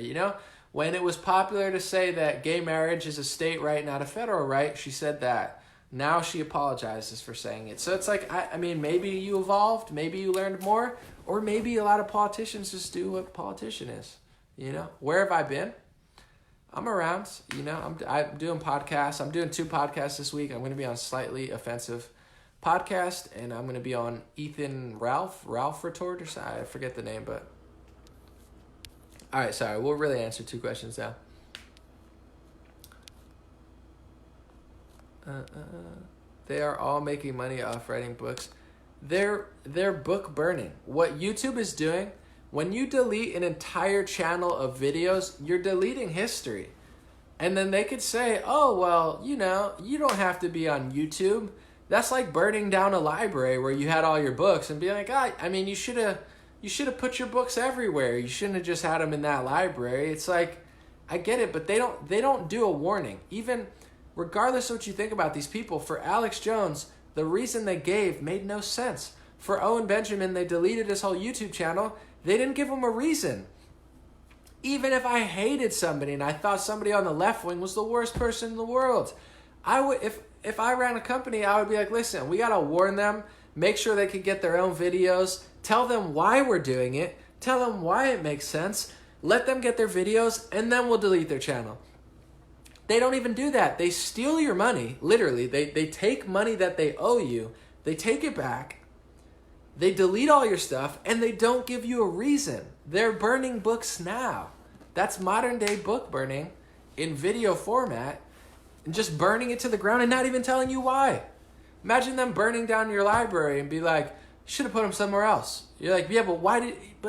Speaker 1: When it was popular to say that gay marriage is a state right, not a federal right, she said that. Now she apologizes for saying it. So it's like, maybe you evolved, maybe you learned more, or maybe a lot of politicians just do what politician is. You know, where have I been? I'm around. You know, I'm doing podcasts. I'm doing 2 podcasts this week. I'm going to be on Slightly Offensive podcast, and I'm going to be on Ralph Retort or something. I forget the name, but all right, sorry. We'll really answer 2 questions now. They are all making money off writing books. They're book burning. What YouTube is doing, when you delete an entire channel of videos, you're deleting history. And then they could say, oh, well, you know, you don't have to be on YouTube. That's like burning down a library where you had all your books and be like, I mean, you should have put your books everywhere. You shouldn't have just had them in that library. It's like, I get it, but they don't do a warning. Even regardless of what you think about these people, for Alex Jones, the reason they gave made no sense. For Owen Benjamin, they deleted his whole YouTube channel. They didn't give him a reason. Even if I hated somebody and I thought somebody on the left wing was the worst person in the world, I would, if I ran a company, I would be like, listen, we got to warn them, make sure they can get their own videos, tell them why we're doing it, tell them why it makes sense, let them get their videos, and then we'll delete their channel. They don't even do that. They steal your money, literally. They take money that they owe you, they take it back, they delete all your stuff, and they don't give you a reason. They're burning books now. That's modern day book burning in video format, and just burning it to the ground and not even telling you why. Imagine them burning down your library and be like, you should have put them somewhere else. You're like, yeah, but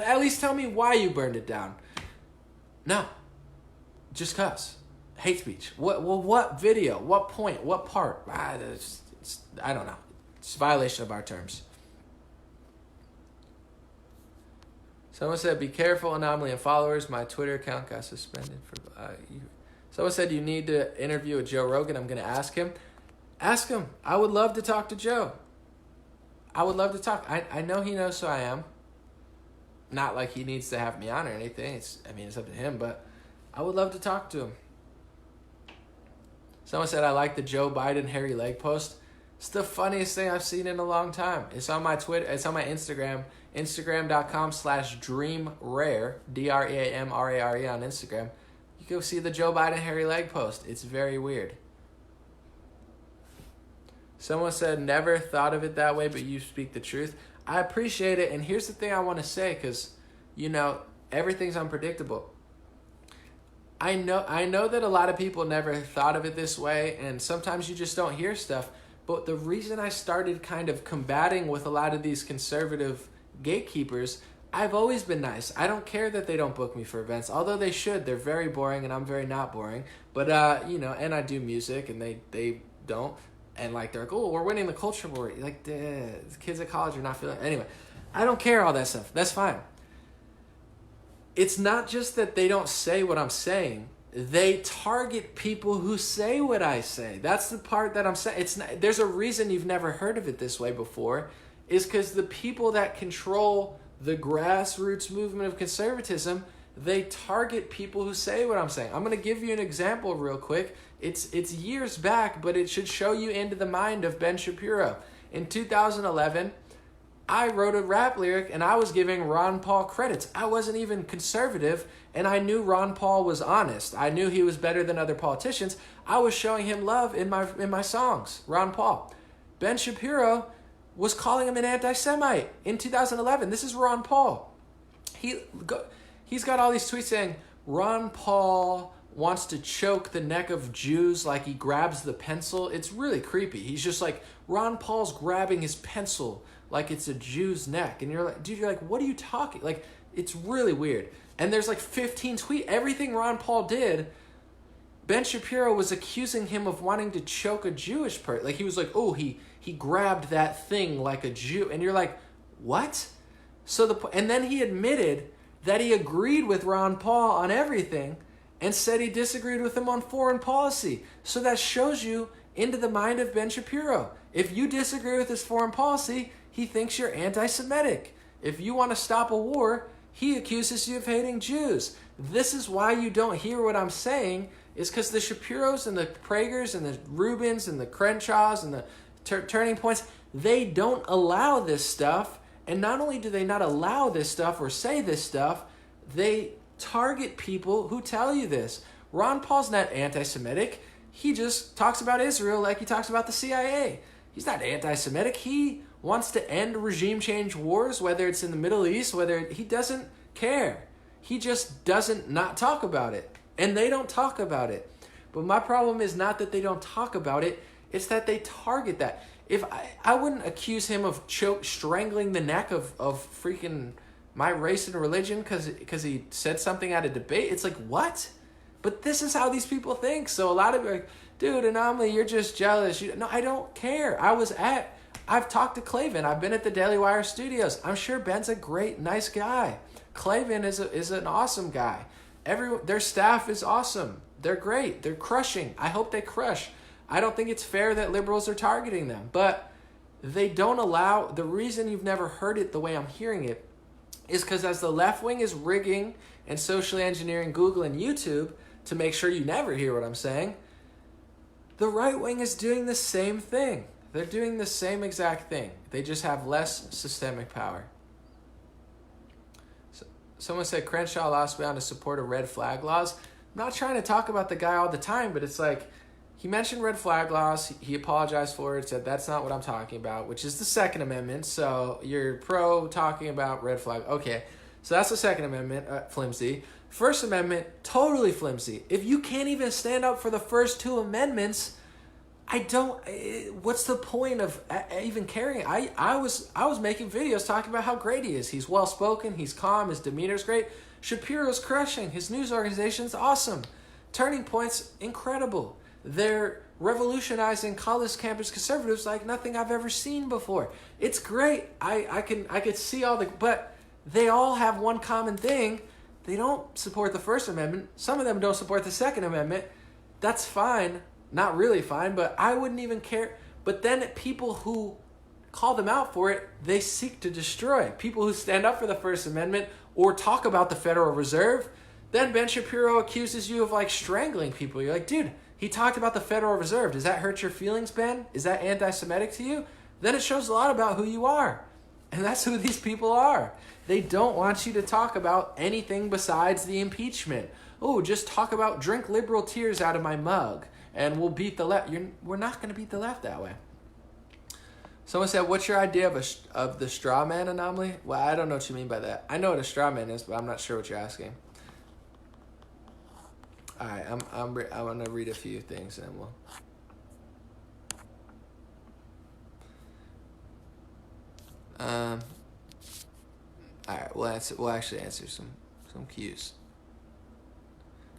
Speaker 1: at least tell me why you burned it down. No, just cause. Hate speech. What video? What point? What part? I don't know. It's a violation of our terms. Someone said, be careful, anomaly and followers. My Twitter account got suspended for... Someone said you need to interview with Joe Rogan. I'm going to ask him. Ask him. I would love to talk to Joe. I would love to talk. I know he knows who I am. Not like he needs to have me on or anything. It's up to him, but I would love to talk to him. Someone said, I like the Joe Biden hairy leg post. It's the funniest thing I've seen in a long time. It's on my Twitter. It's on my Instagram. Instagram.com/dreamrare. DREAMRARE on Instagram. You go see the Joe Biden hairy leg post. It's very weird. Someone said, never thought of it that way, but you speak the truth. I appreciate it. And here's the thing I want to say, because, you know, everything's unpredictable. I know that a lot of people never thought of it this way, and sometimes you just don't hear stuff. But the reason I started kind of combating with a lot of these conservative gatekeepers, I've always been nice. I don't care that they don't book me for events, although they should. They're very boring, and I'm very not boring. But, you know, and I do music, and they don't. And, like, they're like, oh, we're winning the culture war. Like, the kids at college are not feeling it. Anyway, I don't care all that stuff. That's fine. It's not just that they don't say what I'm saying. They target people who say what I say. That's the part that I'm saying. It's not, there's a reason you've never heard of it this way before, is because the people that control the grassroots movement of conservatism, they target people who say what I'm saying. I'm going to give you an example real quick. It's years back, but it should show you into the mind of Ben Shapiro. In 2011, I wrote a rap lyric and I was giving Ron Paul credits. I wasn't even conservative, and I knew Ron Paul was honest. I knew he was better than other politicians. I was showing him love in my songs, Ron Paul. Ben Shapiro was calling him an anti-Semite in 2011. This is Ron Paul. He's got all these tweets saying, Ron Paul wants to choke the neck of Jews like he grabs the pencil. It's really creepy. He's just like, Ron Paul's grabbing his pencil like it's a Jew's neck. And you're like, dude, what are you talking? Like, it's really weird. And there's like 15 tweets. Everything Ron Paul did, Ben Shapiro was accusing him of wanting to choke a Jewish person. Like, he was like, oh, he grabbed that thing like a Jew. And you're like, what? And then he admitted that he agreed with Ron Paul on everything and said he disagreed with him on foreign policy. So that shows you into the mind of Ben Shapiro. If you disagree with his foreign policy, he thinks you're anti-Semitic. If you want to stop a war, he accuses you of hating Jews. This is why you don't hear what I'm saying, is because the Shapiros and the Pragers and the Rubins and the Crenshaws and the Turning Points, they don't allow this stuff. And not only do they not allow this stuff or say this stuff, they target people who tell you this. Ron Paul's not anti-Semitic. He just talks about Israel like he talks about the CIA. He's not anti-Semitic. He wants to end regime change wars, whether it's in the Middle East, he doesn't care. He just doesn't not talk about it. And they don't talk about it. But my problem is not that they don't talk about it, it's that they target that. If I wouldn't accuse him of strangling the neck of freaking my race and religion because he said something at a debate. It's like, what? But this is how these people think. So a lot of like, dude, Anomaly, you're just jealous. No, I don't care. I've talked to Clavin. I've been at the Daily Wire studios. I'm sure Ben's a great, nice guy. Clavin is an awesome guy. Their staff is awesome. They're great. They're crushing. I hope they crush. I don't think it's fair that liberals are targeting them. But they don't allow... The reason you've never heard it the way I'm hearing it is because as the left wing is rigging and socially engineering Google and YouTube to make sure you never hear what I'm saying, the right wing is doing the same thing. They're doing the same exact thing. They just have less systemic power. So, someone said Crenshaw lost me on to support of red flag laws. I'm not trying to talk about the guy all the time, but it's like he mentioned red flag laws. He apologized for it, said that's not what I'm talking about, which is the Second Amendment. So you're pro talking about red flag. Okay, so that's the Second Amendment, flimsy. First Amendment, totally flimsy. If you can't even stand up for the first two amendments, what's the point of even caring? I was making videos talking about how great he is. He's well-spoken, he's calm, his demeanor's great. Shapiro's crushing. His news organization's awesome. Turning Point's incredible. They're revolutionizing college campus conservatives like nothing I've ever seen before. It's great. I could see but they all have one common thing. They don't support the First Amendment. Some of them don't support the Second Amendment. That's fine. Not really fine, but I wouldn't even care. But then people who call them out for it, they seek to destroy. People who stand up for the First Amendment or talk about the Federal Reserve, then Ben Shapiro accuses you of like strangling people. You're like, dude, he talked about the Federal Reserve. Does that hurt your feelings, Ben? Is that anti-Semitic to you? Then it shows a lot about who you are. And that's who these people are. They don't want you to talk about anything besides the impeachment. Oh, just talk about drink liberal tears out of my mug and we'll beat the left. We're not going to beat the left that way. Someone said, what's your idea of the straw man anomaly? Well, I don't know what you mean by that. I know what a straw man is, but I'm not sure what you're asking. All right, I'm going to read a few things and we'll... All right, we'll actually answer some cues.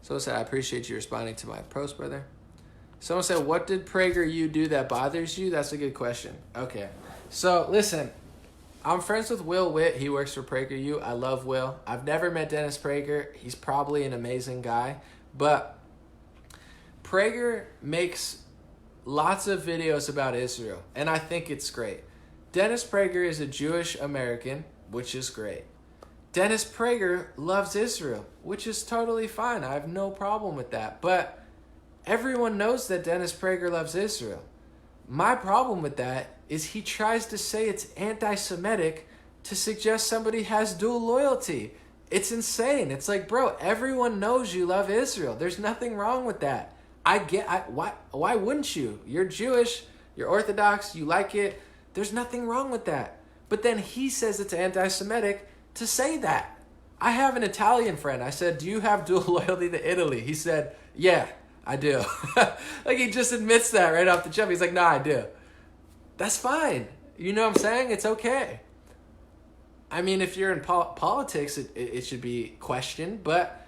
Speaker 1: Someone said, I appreciate you responding to my post, brother. Someone said, what did PragerU do that bothers you? That's a good question. Okay, so listen, I'm friends with Will Witt. He works for PragerU. I love Will. I've never met Dennis Prager. He's probably an amazing guy, but Prager makes lots of videos about Israel, and I think it's great. Dennis Prager is a Jewish American, which is great. Dennis Prager loves Israel, which is totally fine. I have no problem with that. But everyone knows that Dennis Prager loves Israel. My problem with that is he tries to say it's anti-Semitic to suggest somebody has dual loyalty. It's insane. It's like, bro, everyone knows you love Israel. There's nothing wrong with that. Why wouldn't you? You're Jewish, you're Orthodox, you like it. There's nothing wrong with that. But then he says it's anti-Semitic to say that. I have an Italian friend. I said, do you have dual loyalty to Italy? He said, yeah, I do. Like he just admits that right off the jump. He's like, nah, I do. That's fine. You know what I'm saying? It's okay. I mean, if you're in politics, it should be questioned. But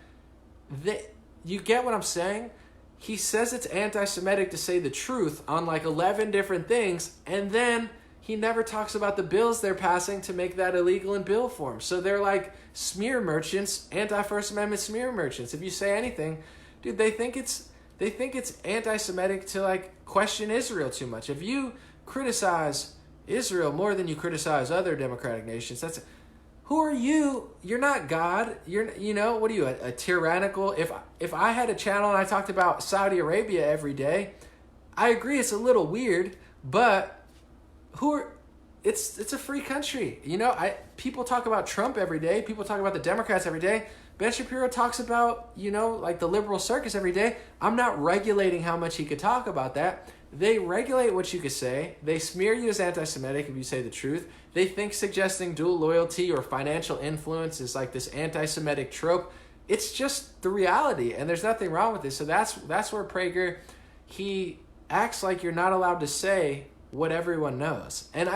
Speaker 1: you get what I'm saying? He says it's anti-Semitic to say the truth on like 11 different things. And then he never talks about the bills they're passing to make that illegal in bill form. So they're like smear merchants, anti-First Amendment smear merchants. If you say anything, dude, they think it's anti-Semitic to like question Israel too much. If you criticize Israel more than you criticize other democratic nations, who are you? You're not God. What are you, a tyrannical? If I had a channel and I talked about Saudi Arabia every day, I agree it's a little weird, but it's a free country. People talk about Trump every day. People talk about the Democrats every day. Ben Shapiro talks about, like the liberal circus every day. I'm not regulating how much he could talk about that. They regulate what you could say. They smear you as anti-Semitic if you say the truth. They think suggesting dual loyalty or financial influence is like this anti-Semitic trope. It's just the reality, and there's nothing wrong with it. So that's where Prager, he acts like you're not allowed to say what everyone knows. And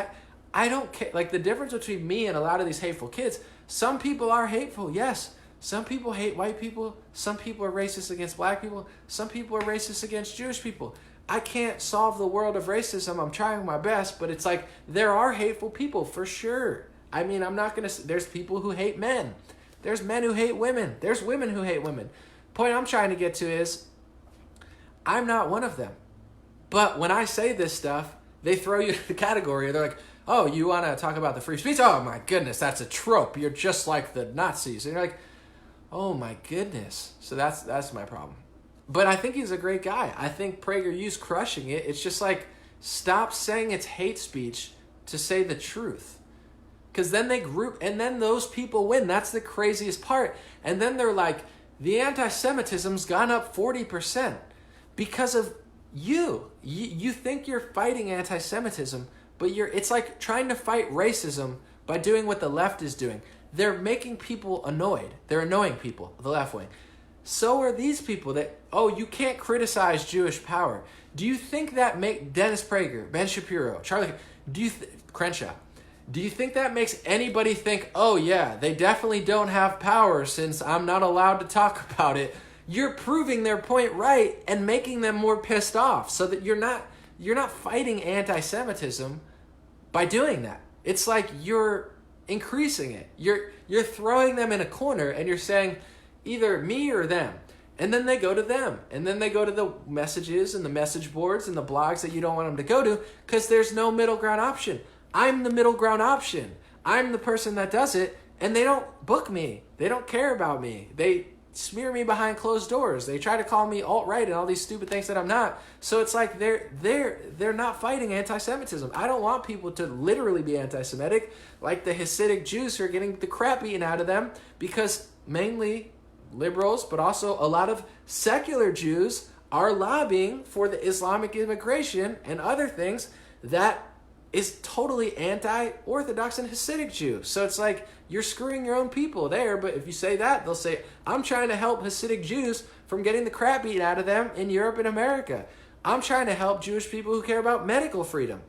Speaker 1: I don't care. Like, the difference between me and a lot of these hateful kids, some people are hateful, yes. Some people hate white people. Some people are racist against black people. Some people are racist against Jewish people. I can't solve the world of racism. I'm trying my best, but it's like there are hateful people for sure. I mean, I'm not going to... There's people who hate men. There's men who hate women. There's women who hate women. Point I'm trying to get to is I'm not one of them. But when I say this stuff, they throw you in the category. They're like, oh, you want to talk about the free speech? Oh, my goodness, that's a trope. You're just like the Nazis. And you're like, oh, my goodness. So that's my problem. But I think he's a great guy. I think PragerU's crushing it. It's just like, stop saying it's hate speech to say the truth. Because then they group, and then those people win. That's the craziest part. And then they're like, the anti-Semitism's gone up 40% because of you. You think you're fighting anti-Semitism, but it's like trying to fight racism by doing what the left is doing. They're making people annoyed. They're annoying people, the left wing. So are these people that, oh, you can't criticize Jewish power. Do you think that make Dennis Prager, Ben Shapiro, Charlie, Crenshaw, do you think that makes anybody think, oh yeah, they definitely don't have power since I'm not allowed to talk about it? You're proving their point right and making them more pissed off so that you're not fighting anti-Semitism by doing that. It's like you're increasing it. You're throwing them in a corner and you're saying either me or them. And then they go to them. And then they go to the messages and the message boards and the blogs that you don't want them to go to because there's no middle ground option. I'm the middle ground option. I'm the person that does it, and they don't book me. They don't care about me. They smear me behind closed doors. They try to call me alt-right and all these stupid things that I'm not. So it's like they're not fighting anti-Semitism. I don't want people to literally be anti-Semitic like the Hasidic Jews who are getting the crap eaten out of them because mainly liberals, but also a lot of secular Jews are lobbying for the Islamic immigration and other things that is totally anti-Orthodox and Hasidic Jews. So it's like you're screwing your own people there, but if you say that, they'll say, I'm trying to help Hasidic Jews from getting the crap eaten out of them in Europe and America. I'm trying to help Jewish people who care about medical freedom.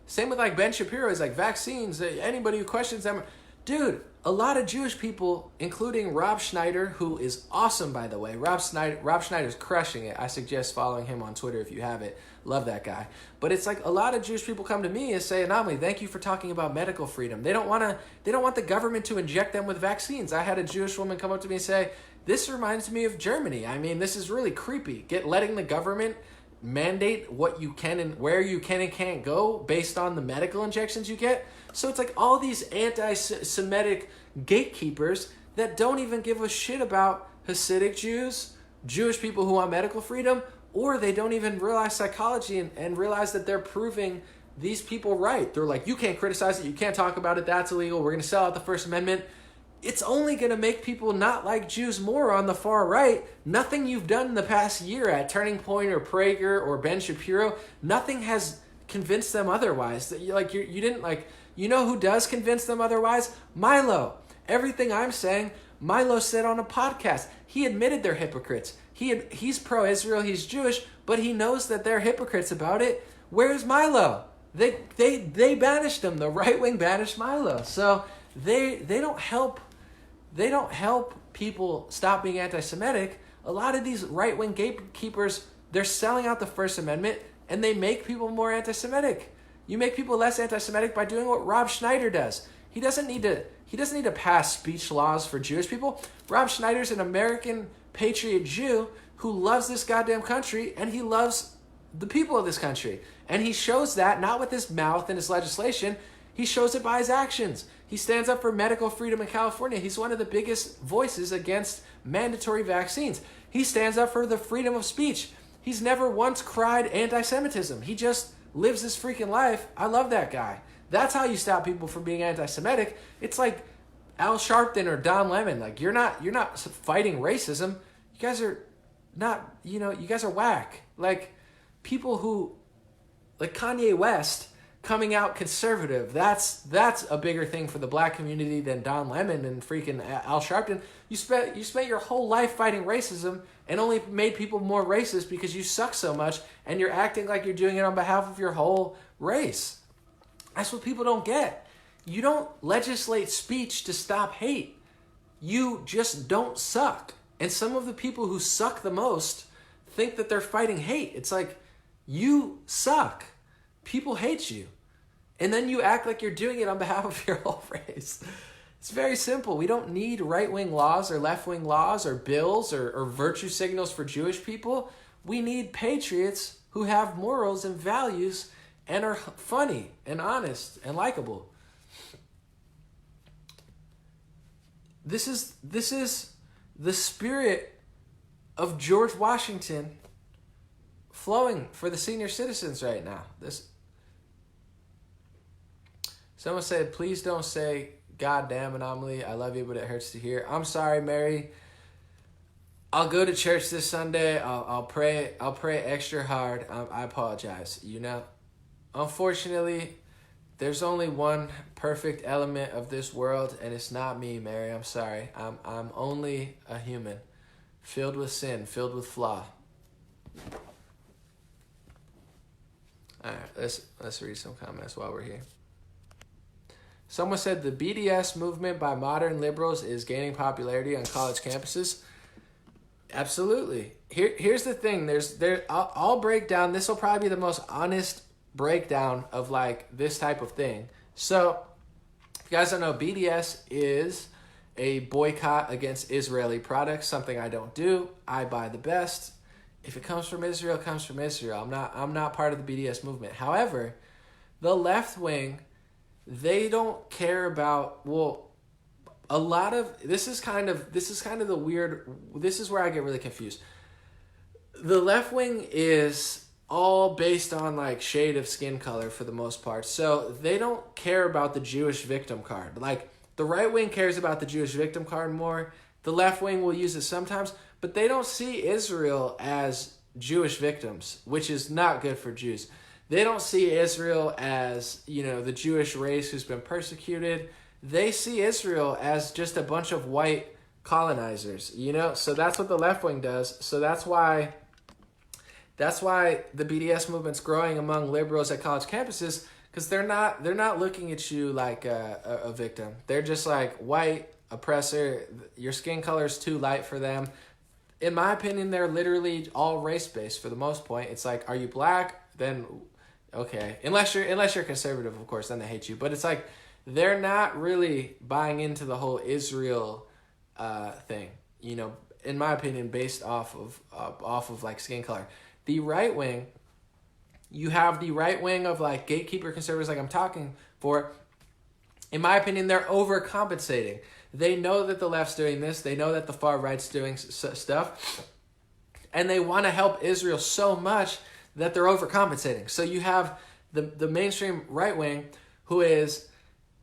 Speaker 1: Same with like Ben Shapiro, is like vaccines, anybody who questions them. Dude, a lot of Jewish people, including Rob Schneider, who is awesome, by the way. Rob Schneider's crushing it. I suggest following him on Twitter if you have it. Love that guy. But it's like a lot of Jewish people come to me and say, Anomaly, thank you for talking about medical freedom. They don't want the government to inject them with vaccines. I had a Jewish woman come up to me and say, this reminds me of Germany. I mean, this is really creepy. Letting the government mandate what you can and where you can and can't go based on the medical injections you get. So it's like all these anti-Semitic gatekeepers that don't even give a shit about Hasidic Jews, Jewish people who want medical freedom, or they don't even realize psychology and realize that they're proving these people right. They're like, you can't criticize it, you can't talk about it, that's illegal, we're going to sell out the First Amendment. It's only going to make people not like Jews more on the far right. Nothing you've done in the past year at Turning Point or Prager or Ben Shapiro, nothing has convinced them otherwise. That you didn't like. You know who does convince them otherwise? Milo. Everything I'm saying, Milo said on a podcast. He admitted they're hypocrites. He's pro-Israel, he's Jewish, but he knows that they're hypocrites about it. Where's Milo? They banished him. The right wing banished Milo. So they don't help. They don't help people stop being anti-Semitic. A lot of these right-wing gatekeepers, they're selling out the First Amendment, and they make people more anti-Semitic. You make people less anti-Semitic by doing what Rob Schneider does. He doesn't need to pass speech laws for Jewish people. Rob Schneider's an American patriot Jew who loves this goddamn country, and he loves the people of this country. And he shows that not with his mouth and his legislation. He shows it by his actions. He stands up for medical freedom in California. He's one of the biggest voices against mandatory vaccines. He stands up for the freedom of speech. He's never once cried anti-Semitism. He just lives his freaking life. I love that guy. That's how you stop people from being anti-Semitic. It's like Al Sharpton or Don Lemon. Like, you're not fighting racism. You guys are not, you guys are whack. Like, people who, like Kanye West coming out conservative, that's a bigger thing for the black community than Don Lemon and freaking Al Sharpton. You spent your whole life fighting racism and only made people more racist because you suck so much and you're acting like you're doing it on behalf of your whole race. That's what people don't get. You don't legislate speech to stop hate. You just don't suck. And some of the people who suck the most think that they're fighting hate. It's like, you suck. People hate you. And then you act like you're doing it on behalf of your whole race. It's very simple. We don't need right-wing laws or left-wing laws or bills or virtue signals for Jewish people. We need patriots who have morals and values and are funny and honest and likable. This is the spirit of George Washington flowing for the senior citizens right now. Someone said, please don't say goddamn anomaly. I love you, but it hurts to hear. I'm sorry, Mary. I'll go to church this Sunday. I'll pray extra hard. I apologize. Unfortunately, there's only one perfect element of this world, and it's not me, Mary. I'm sorry. I'm only a human, filled with sin, filled with flaw. All right, let's read some comments while we're here. Someone said the BDS movement by modern liberals is gaining popularity on college campuses. Absolutely. Here's the thing. I'll break down. This will probably be the most honest breakdown of like this type of thing. So, if you guys don't know, BDS is a boycott against Israeli products. Something I don't do. I buy the best. If it comes from Israel, it comes from Israel. I'm not part of the BDS movement. However, the left wing, they don't care about, a lot of this is kind of the weird. This is where I get really confused. The left wing is all based on like shade of skin color for the most part. So they don't care about the Jewish victim card. Like, the right wing cares about the Jewish victim card more. The left wing will use it sometimes, but they don't see Israel as Jewish victims, which is not good for Jews. They don't see Israel as, the Jewish race who's been persecuted. They see Israel as just a bunch of white colonizers, So that's what the left wing does. So that's why the BDS movement's growing among liberals at college campuses, because they're not looking at you like a victim. They're just like, white oppressor. Your skin color is too light for them. In my opinion, they're literally all race-based for the most point. It's like, are you black? Then okay, unless you're conservative, of course, then they hate you. But it's like, they're not really buying into the whole Israel thing, in my opinion, based off of like skin color. The right wing, you have the right wing of like gatekeeper conservatives, like I'm talking for. In my opinion, they're overcompensating. They know that the left's doing this. They know that the far right's doing stuff. And they want to help Israel so much that they're overcompensating. So you have the mainstream right wing who is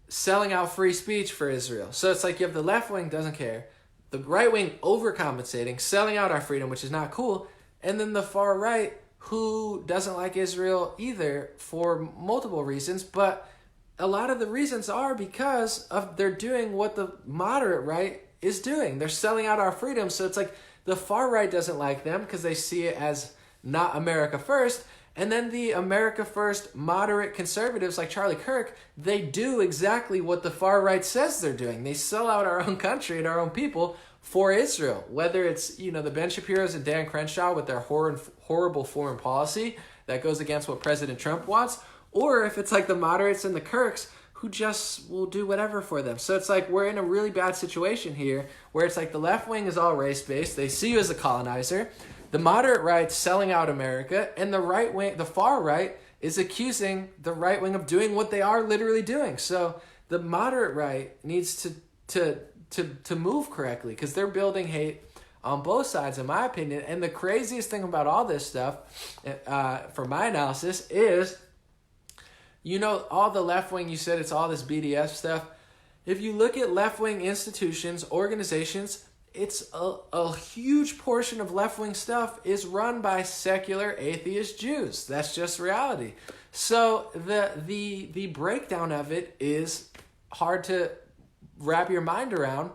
Speaker 1: selling out free speech for Israel. So it's like you have the left wing doesn't care, the right wing overcompensating, selling out our freedom, which is not cool, and then the far right who doesn't like Israel either for multiple reasons, but a lot of the reasons are because of they're doing what the moderate right is doing. They're selling out our freedom. So it's like the far right doesn't like them because they see it as not America first. And then the America first moderate conservatives like Charlie Kirk, they do exactly what the far right says they're doing. They sell out our own country and our own people for Israel. Whether it's, the Ben Shapiro's and Dan Crenshaw with their horrible foreign policy that goes against what President Trump wants, or if it's like the moderates and the Kirks who just will do whatever for them. So it's like we're in a really bad situation here where it's like the left wing is all race-based. They see you as a colonizer. The moderate right's selling out America, and the right wing, the far right, is accusing the right wing of doing what they are literally doing. So the moderate right needs to move correctly because they're building hate on both sides, in my opinion. And the craziest thing about all this stuff, for my analysis, is all the left wing, you said it's all this BDS stuff. if you look at left-wing institutions, organizations, it's a huge portion of left-wing stuff is run by secular atheist Jews. That's just reality. So the breakdown of it is hard to wrap your mind around,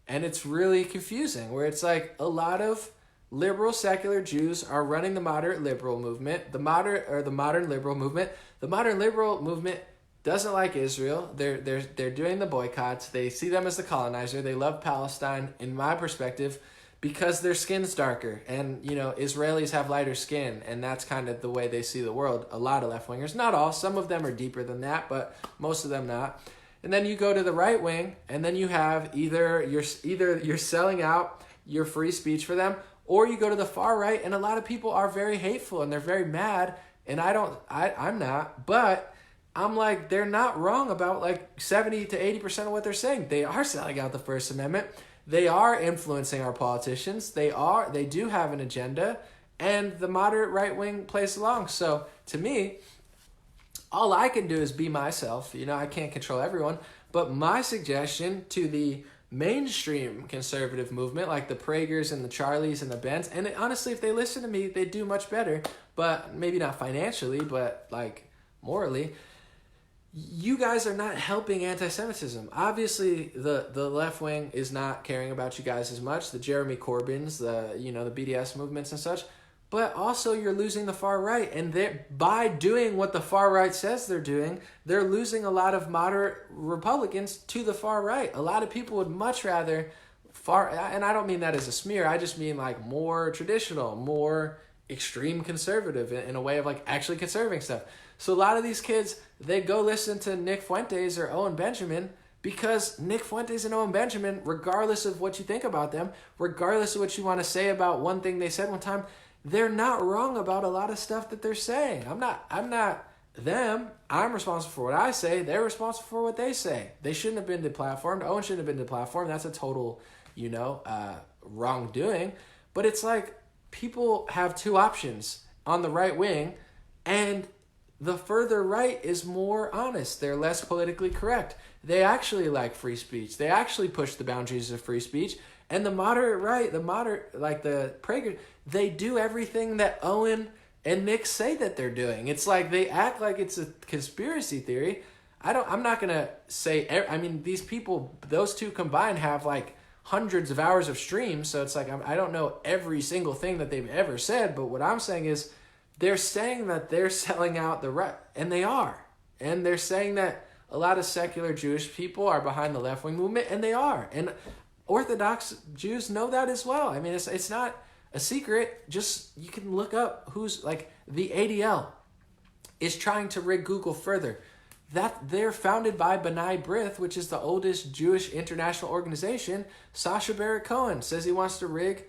Speaker 1: and it's really confusing, where it's like a lot of liberal secular Jews are running the moderate liberal movement, the modern liberal movement. The modern liberal movement doesn't like Israel. They're doing the boycotts. They see them as the colonizer. They love Palestine, in my perspective, because their skin's darker, and Israelis have lighter skin, and that's kind of the way they see the world. A lot of left wingers, not all. Some of them are deeper than that, but most of them not. And then you go to the right wing, and then you have either you're selling out your free speech for them, or you go to the far right, and a lot of people are very hateful and they're very mad. And I'm not, but I'm like, they're not wrong about like 70 to 80% of what they're saying. They are selling out the First Amendment. They are influencing our politicians. They do have an agenda, and the moderate right wing plays along. So to me, all I can do is be myself. I can't control everyone, but my suggestion to the mainstream conservative movement, like the Pragers and the Charlies and the Bens, and honestly, if they listen to me, they do much better, but maybe not financially, but like morally. You guys are not helping anti-Semitism. Obviously, the left wing is not caring about you guys as much. The Jeremy Corbyns, the BDS movements and such. But also, you're losing the far right, and by doing what the far right says they're doing, they're losing a lot of moderate Republicans to the far right. A lot of people would much rather and I don't mean that as a smear. I just mean like more traditional, more extreme conservative in a way of like actually conserving stuff. So a lot of these kids, they go listen to Nick Fuentes or Owen Benjamin because Nick Fuentes and Owen Benjamin, regardless of what you think about them, regardless of what you want to say about one thing they said one time, they're not wrong about a lot of stuff that they're saying. I'm not them. I'm responsible for what I say. They're responsible for what they say. They shouldn't have been deplatformed. Owen shouldn't have been deplatformed. That's a total, wrongdoing. But it's like people have two options on the right wing, and the further right is more honest. They're less politically correct. They actually like free speech. They actually push the boundaries of free speech. And the moderate right, like the Prager, they do everything that Owen and Nick say that they're doing. It's like they act like it's a conspiracy theory. I'm not going to say, these people, those two combined have like hundreds of hours of streams. So it's like, I don't know every single thing that they've ever said. But what I'm saying is they're saying that they're selling out the right, and they are. And they're saying that a lot of secular Jewish people are behind the left-wing movement, and they are. And Orthodox Jews know that as well. It's not a secret. Just you can look up who's like the ADL is trying to rig Google further. That they're founded by B'nai B'rith, which is the oldest Jewish international organization. Sacha Baron Cohen says he wants to rig,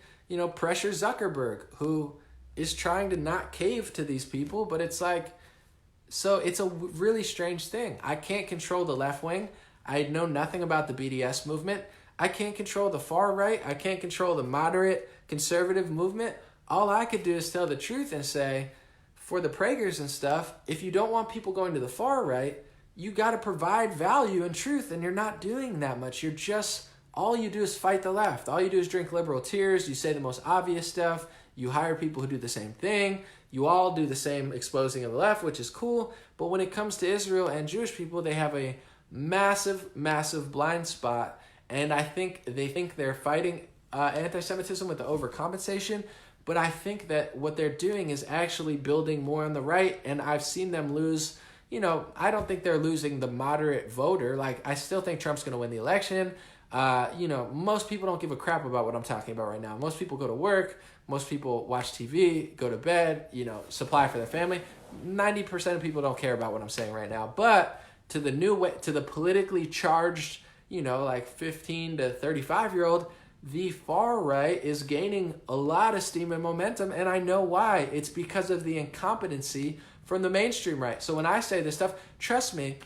Speaker 1: pressure Zuckerberg, who is trying to not cave to these people. But it's like, so it's a really strange thing. I can't control the left wing. I know nothing about the BDS movement. I can't control the far right. I can't control the moderate conservative movement. All I could do is tell the truth and say, for the Pragers and stuff, if you don't want people going to the far right, you got to provide value and truth, and you're not doing that much. All you do is fight the left. All you do is drink liberal tears. You say the most obvious stuff. You hire people who do the same thing. You all do the same exposing of the left, which is cool. But when it comes to Israel and Jewish people, they have a massive, massive blind spot. And I think they're fighting anti-Semitism with the overcompensation. But I think that what they're doing is actually building more on the right. And I've seen them lose, I don't think they're losing the moderate voter. Like, I still think Trump's going to win the election. Most people don't give a crap about what I'm talking about right now. Most people go to work. Most people watch TV, go to bed, supply for their family. 90% of people don't care about what I'm saying right now. But to the politically charged, like 15 to 35-year-old, the far right is gaining a lot of steam and momentum, and I know why. It's because of the incompetency from the mainstream right. So when I say this stuff, trust me,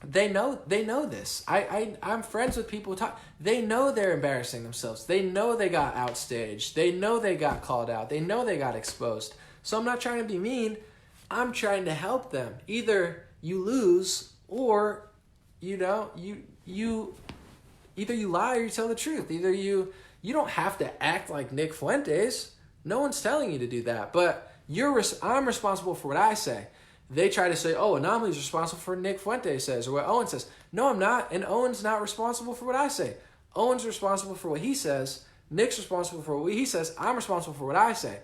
Speaker 1: they know this. I'm friends with people who talk. They know they're embarrassing themselves. They know they got outstaged. They know they got called out. They know they got exposed. So I'm not trying to be mean. I'm trying to help them. Either you lose or, you
Speaker 2: either you lie or you tell the truth. Either you don't have to act like Nick Fuentes. No one's telling you to do that. But I'm responsible for what I say. They try to say, oh, Anomaly's responsible for what Nick Fuentes says or what Owen says. No, I'm not. And Owen's not responsible for what I say. Owen's responsible for what he says. Nick's responsible for what he says. I'm responsible for what I say.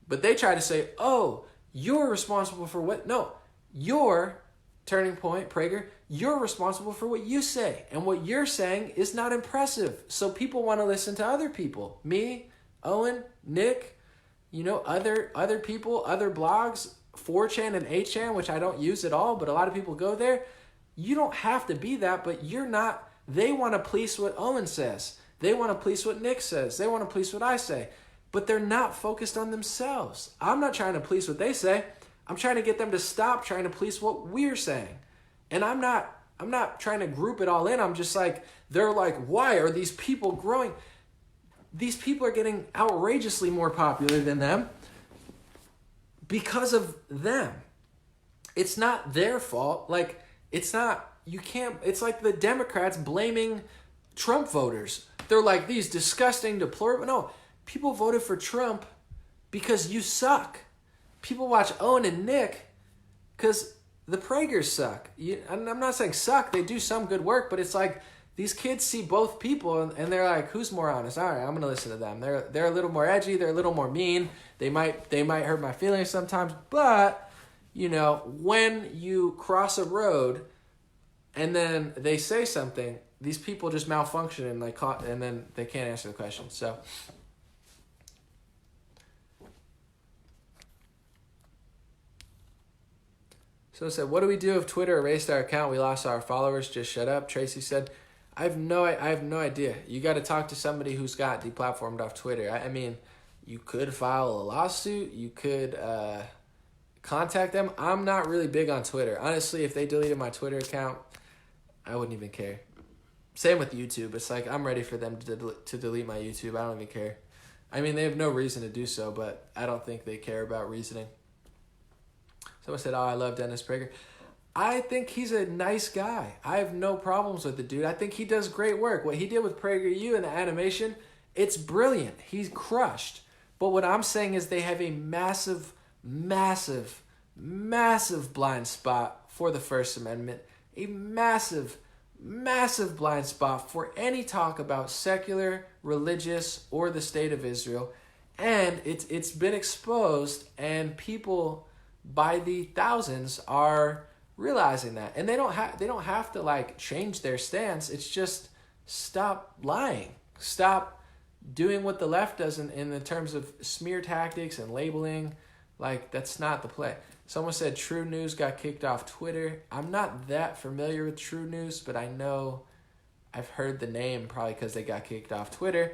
Speaker 2: But they try to say, oh, you're responsible for what? No, you're, Turning Point, Prager, you're responsible for what you say. And what you're saying is not impressive. So people want to listen to other people. Me, Owen, Nick, other people, other blogs, 4chan and 8chan, which I don't use at all, but a lot of people go there. You don't have to be that, but you're not. They want to police what Owen says. They want to police what Nick says. They want to police what I say. But they're not focused on themselves. I'm not trying to police what they say. I'm trying to get them to stop trying to police what we're saying. And I'm not trying to group it all in. I'm just like, they're like, why are these people growing? These people are getting outrageously more popular than them because of them. It's not their fault. Like, it's like the Democrats blaming Trump voters. They're like, these disgusting, deplorable. No, people voted for Trump because you suck. People watch Owen and Nick because the Pragers suck. I'm not saying suck. They do some good work, but it's like these kids see both people and they're like, who's more honest? All right, I'm going to listen to them. They're a little more edgy. They're a little more mean. They might hurt my feelings sometimes. But, when you cross a road and then they say something, these people just malfunction and then they can't answer the question. So it said, what do we do if Twitter erased our account? We lost our followers. Just shut up. Tracy said, I have no idea. You got to talk to somebody who's got deplatformed off Twitter. I mean, you could file a lawsuit. You could contact them. I'm not really big on Twitter. Honestly, if they deleted my Twitter account, I wouldn't even care. Same with YouTube. It's like I'm ready for them to delete my YouTube. I don't even care. I mean, they have no reason to do so, but I don't think they care about reasoning. Someone said, oh, I love Dennis Prager. I think he's a nice guy. I have no problems with the dude. I think he does great work. What he did with PragerU and the animation, it's brilliant. He's crushed. But what I'm saying is they have a massive, massive, massive blind spot for the First Amendment. A massive, massive blind spot for any talk about secular, religious, or the state of Israel. And it's been exposed, and people by the thousands are realizing that. And they don't have to change their stance. It's just stop lying. Stop doing what the left does in the terms of smear tactics and labeling. That's not the play. Someone said True News got kicked off Twitter. I'm not that familiar with True News, but I know I've heard the name probably because they got kicked off Twitter.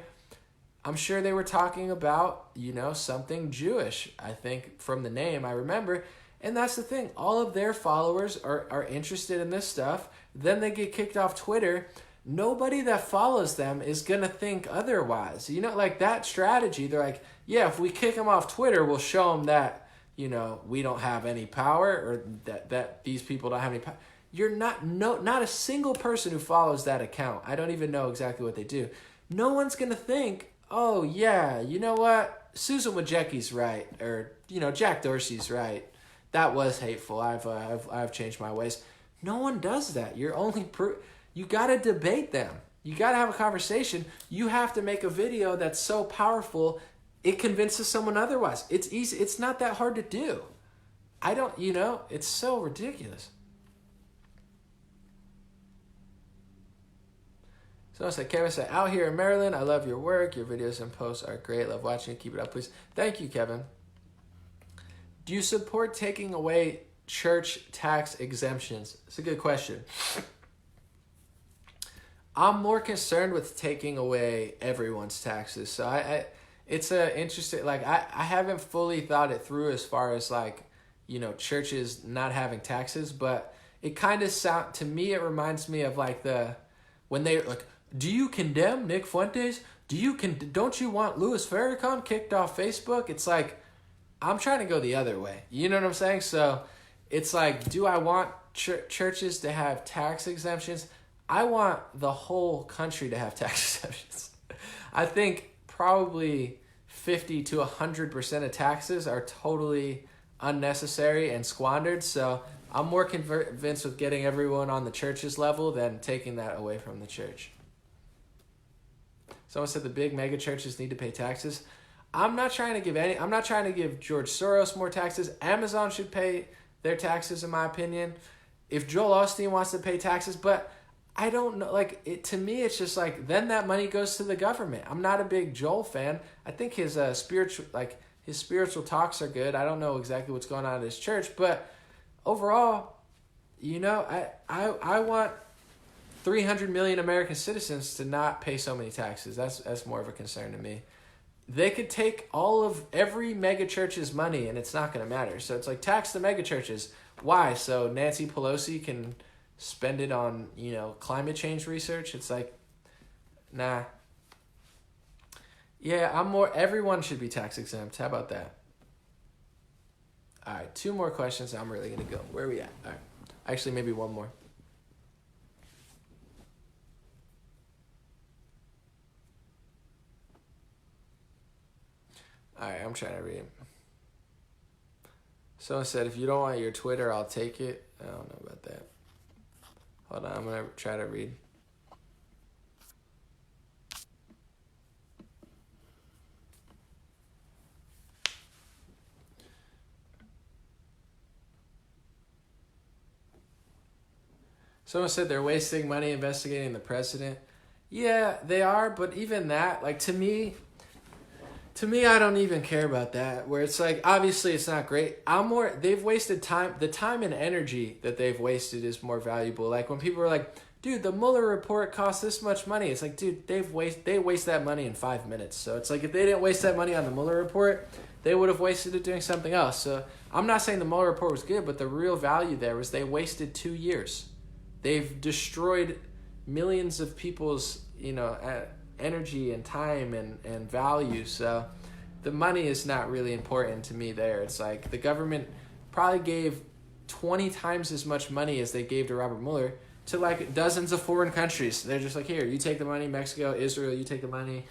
Speaker 2: I'm sure they were talking about, something Jewish, I think, from the name, I remember. And that's the thing. All of their followers are interested in this stuff. Then they get kicked off Twitter. Nobody that follows them is going to think otherwise. That strategy, they're like, yeah, if we kick them off Twitter, we'll show them that, we don't have any power or that these people don't have any power. You're not a single person who follows that account. I don't even know exactly what they do. No one's going to think, oh, yeah, you know what? Susan Wojcicki's right. Or, Jack Dorsey's right. That was hateful. I've changed my ways. No one does that. You're only you got to debate them. You got to have a conversation. You have to make a video that's so powerful it convinces someone otherwise. It's easy. It's not that hard to do. It's so ridiculous. So I said, Kevin said, out here in Maryland, I love your work. Your videos and posts are great. Love watching it. Keep it up, please. Thank you, Kevin. Do you support taking away church tax exemptions? It's a good question. I'm more concerned with taking away everyone's taxes. So it's a interesting, I haven't fully thought it through as far as churches not having taxes, but it kind of to me, it reminds me of when they do you condemn Nick Fuentes? Don't you want Louis Farrakhan kicked off Facebook? It's I'm trying to go the other way. You know what I'm saying? So it's do I want churches to have tax exemptions? I want the whole country to have tax exemptions. I think probably 50 to 100% of taxes are totally unnecessary and squandered. So I'm more convinced with getting everyone on the church's level than taking that away from the church. Someone said the big mega churches need to pay taxes. I'm not trying to give George Soros more taxes. Amazon should pay their taxes, in my opinion. If Joel Osteen wants to pay taxes, but I don't know, to me, it's just like, then that money goes to the government. I'm not a big Joel fan. I think his spiritual talks are good. I don't know exactly what's going on at his church, but overall, I want 300 million American citizens to not pay so many taxes. That's more of a concern to me. They could take all of every mega church's money and it's not going to matter. So it's like, tax the mega churches. Why? So Nancy Pelosi can spend it on, climate change research. It's like, nah. Yeah, everyone should be tax exempt. How about that? All right, 2 more questions. I'm really going to go. Where are we at? All right. Actually, maybe 1 more. All right, I'm trying to read. Someone said, if you don't want your Twitter, I'll take it. I don't know about that. Hold on, I'm going to try to read. Someone said they're wasting money investigating the president. Yeah, they are, but even that, to me, I don't even care about that. Where it's like, obviously it's not great. They've wasted time. The time and energy that they've wasted is more valuable. Like when people are like, dude, the Mueller report costs this much money. It's like, dude, they waste that money in 5 minutes. So it's like, if they didn't waste that money on the Mueller report, they would have wasted it doing something else. So I'm not saying the Mueller report was good, but the real value there was they wasted 2 years. They've destroyed millions of people's, energy and time and value. So the money is not really important to me there. It's like the government probably gave 20 times as much money as they gave to Robert Mueller to dozens of foreign countries. They're just like, here, you take the money. Mexico, Israel, you take the money.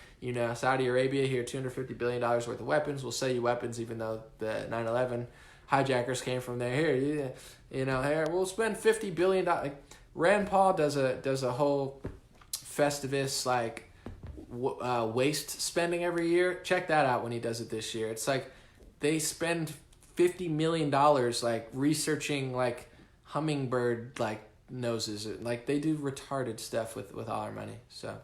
Speaker 2: Saudi Arabia, here, $250 billion worth of weapons. We'll sell you weapons even though the 9/11 hijackers came from there. Here, here, we'll spend $50 billion. Rand Paul does a whole Festivus waste spending every year. Check that out when he does it this year. It's like they spend $50 million researching hummingbird noses. They do retarded stuff with all our money. So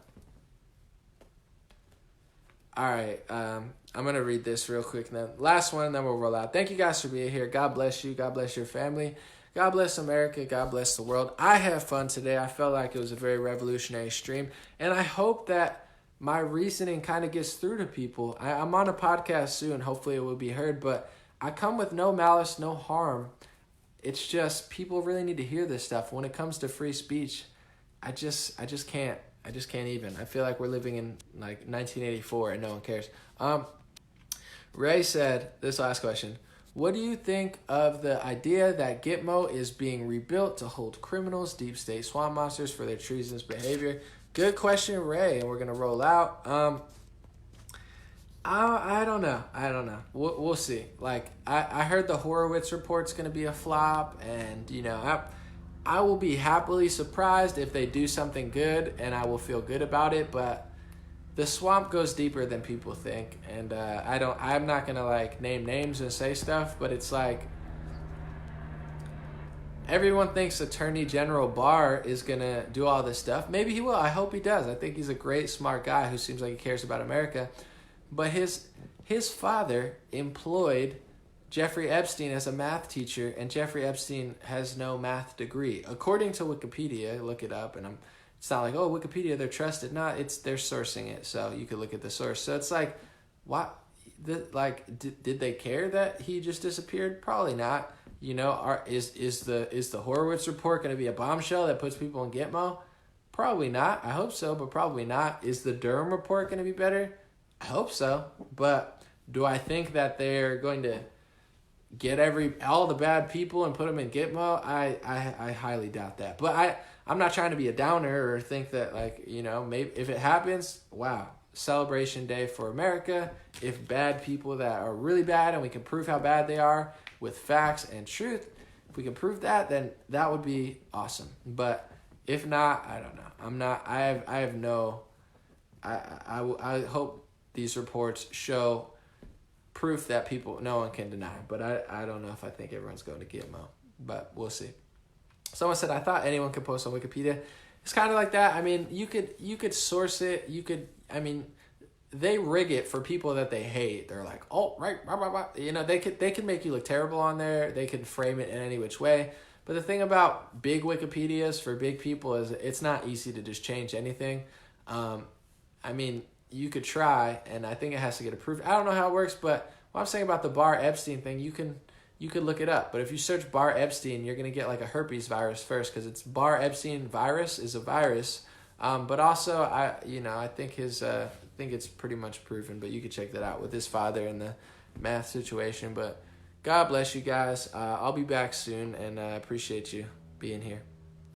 Speaker 2: all right, I'm gonna read this real quick and then last one and then we'll roll out. Thank you guys for being here. God bless you. God bless your family. God bless America. God bless the world. I had fun today. I felt like it was a very revolutionary stream. And I hope that my reasoning kind of gets through to people. I'm on a podcast soon. Hopefully it will be heard. But I come with no malice, no harm. It's just people really need to hear this stuff. When it comes to free speech, I just can't. I just can't even. I feel like we're living in 1984 and no one cares. Ray said, this last question. What do you think of the idea that Gitmo is being rebuilt to hold criminals, deep state swamp monsters for their treasonous behavior? Good question, Ray, and we're going to roll out. I don't know. We'll see. I heard the Horowitz report's going to be a flop, and, I will be happily surprised if they do something good, and I will feel good about it, but the swamp goes deeper than people think, and I'm not gonna name names and say stuff, but it's everyone thinks Attorney General Barr is gonna do all this stuff. Maybe he will. I hope he does. I think he's a great, smart guy who seems like he cares about America. But his father employed Jeffrey Epstein as a math teacher, and Jeffrey Epstein has no math degree, according to Wikipedia. Look it up, and it's not Wikipedia, they're trusted. No, they're sourcing it, so you could look at the source. So it's what? Did they care that he just disappeared? Probably not. Is the Horowitz report going to be a bombshell that puts people in Gitmo? Probably not. I hope so, but probably not. Is the Durham report going to be better? I hope so, but do I think that they're going to get all the bad people and put them in Gitmo, I highly doubt that. But I'm not trying to be a downer or think that, like, you know, maybe if it happens, wow, celebration day for America. If bad people that are really bad and we can prove how bad they are with facts and truth, if we can prove that, then that would be awesome. But if not, I don't know. I hope these reports show proof that no one can deny. But I don't know if I think everyone's going to Gitmo. But we'll see. Someone said, I thought anyone could post on Wikipedia. It's kind of like that. I mean, you could source it. They rig it for people that they hate. They're like, oh, right, blah, blah, blah. You know, they can make you look terrible on there. They can frame it in any which way. But the thing about big Wikipedias for big people is it's not easy to just change anything. I mean, you could try, and I think it has to get approved. I don't know how it works, but what I'm saying about the Bar Epstein thing, you could look it up. But if you search Bar Epstein, you're going to get like a herpes virus first, because it's Bar Epstein virus is a virus. But also, I think it's pretty much proven, but you could check that out with his father and the math situation. But God bless you guys. I'll be back soon, and I appreciate you being here.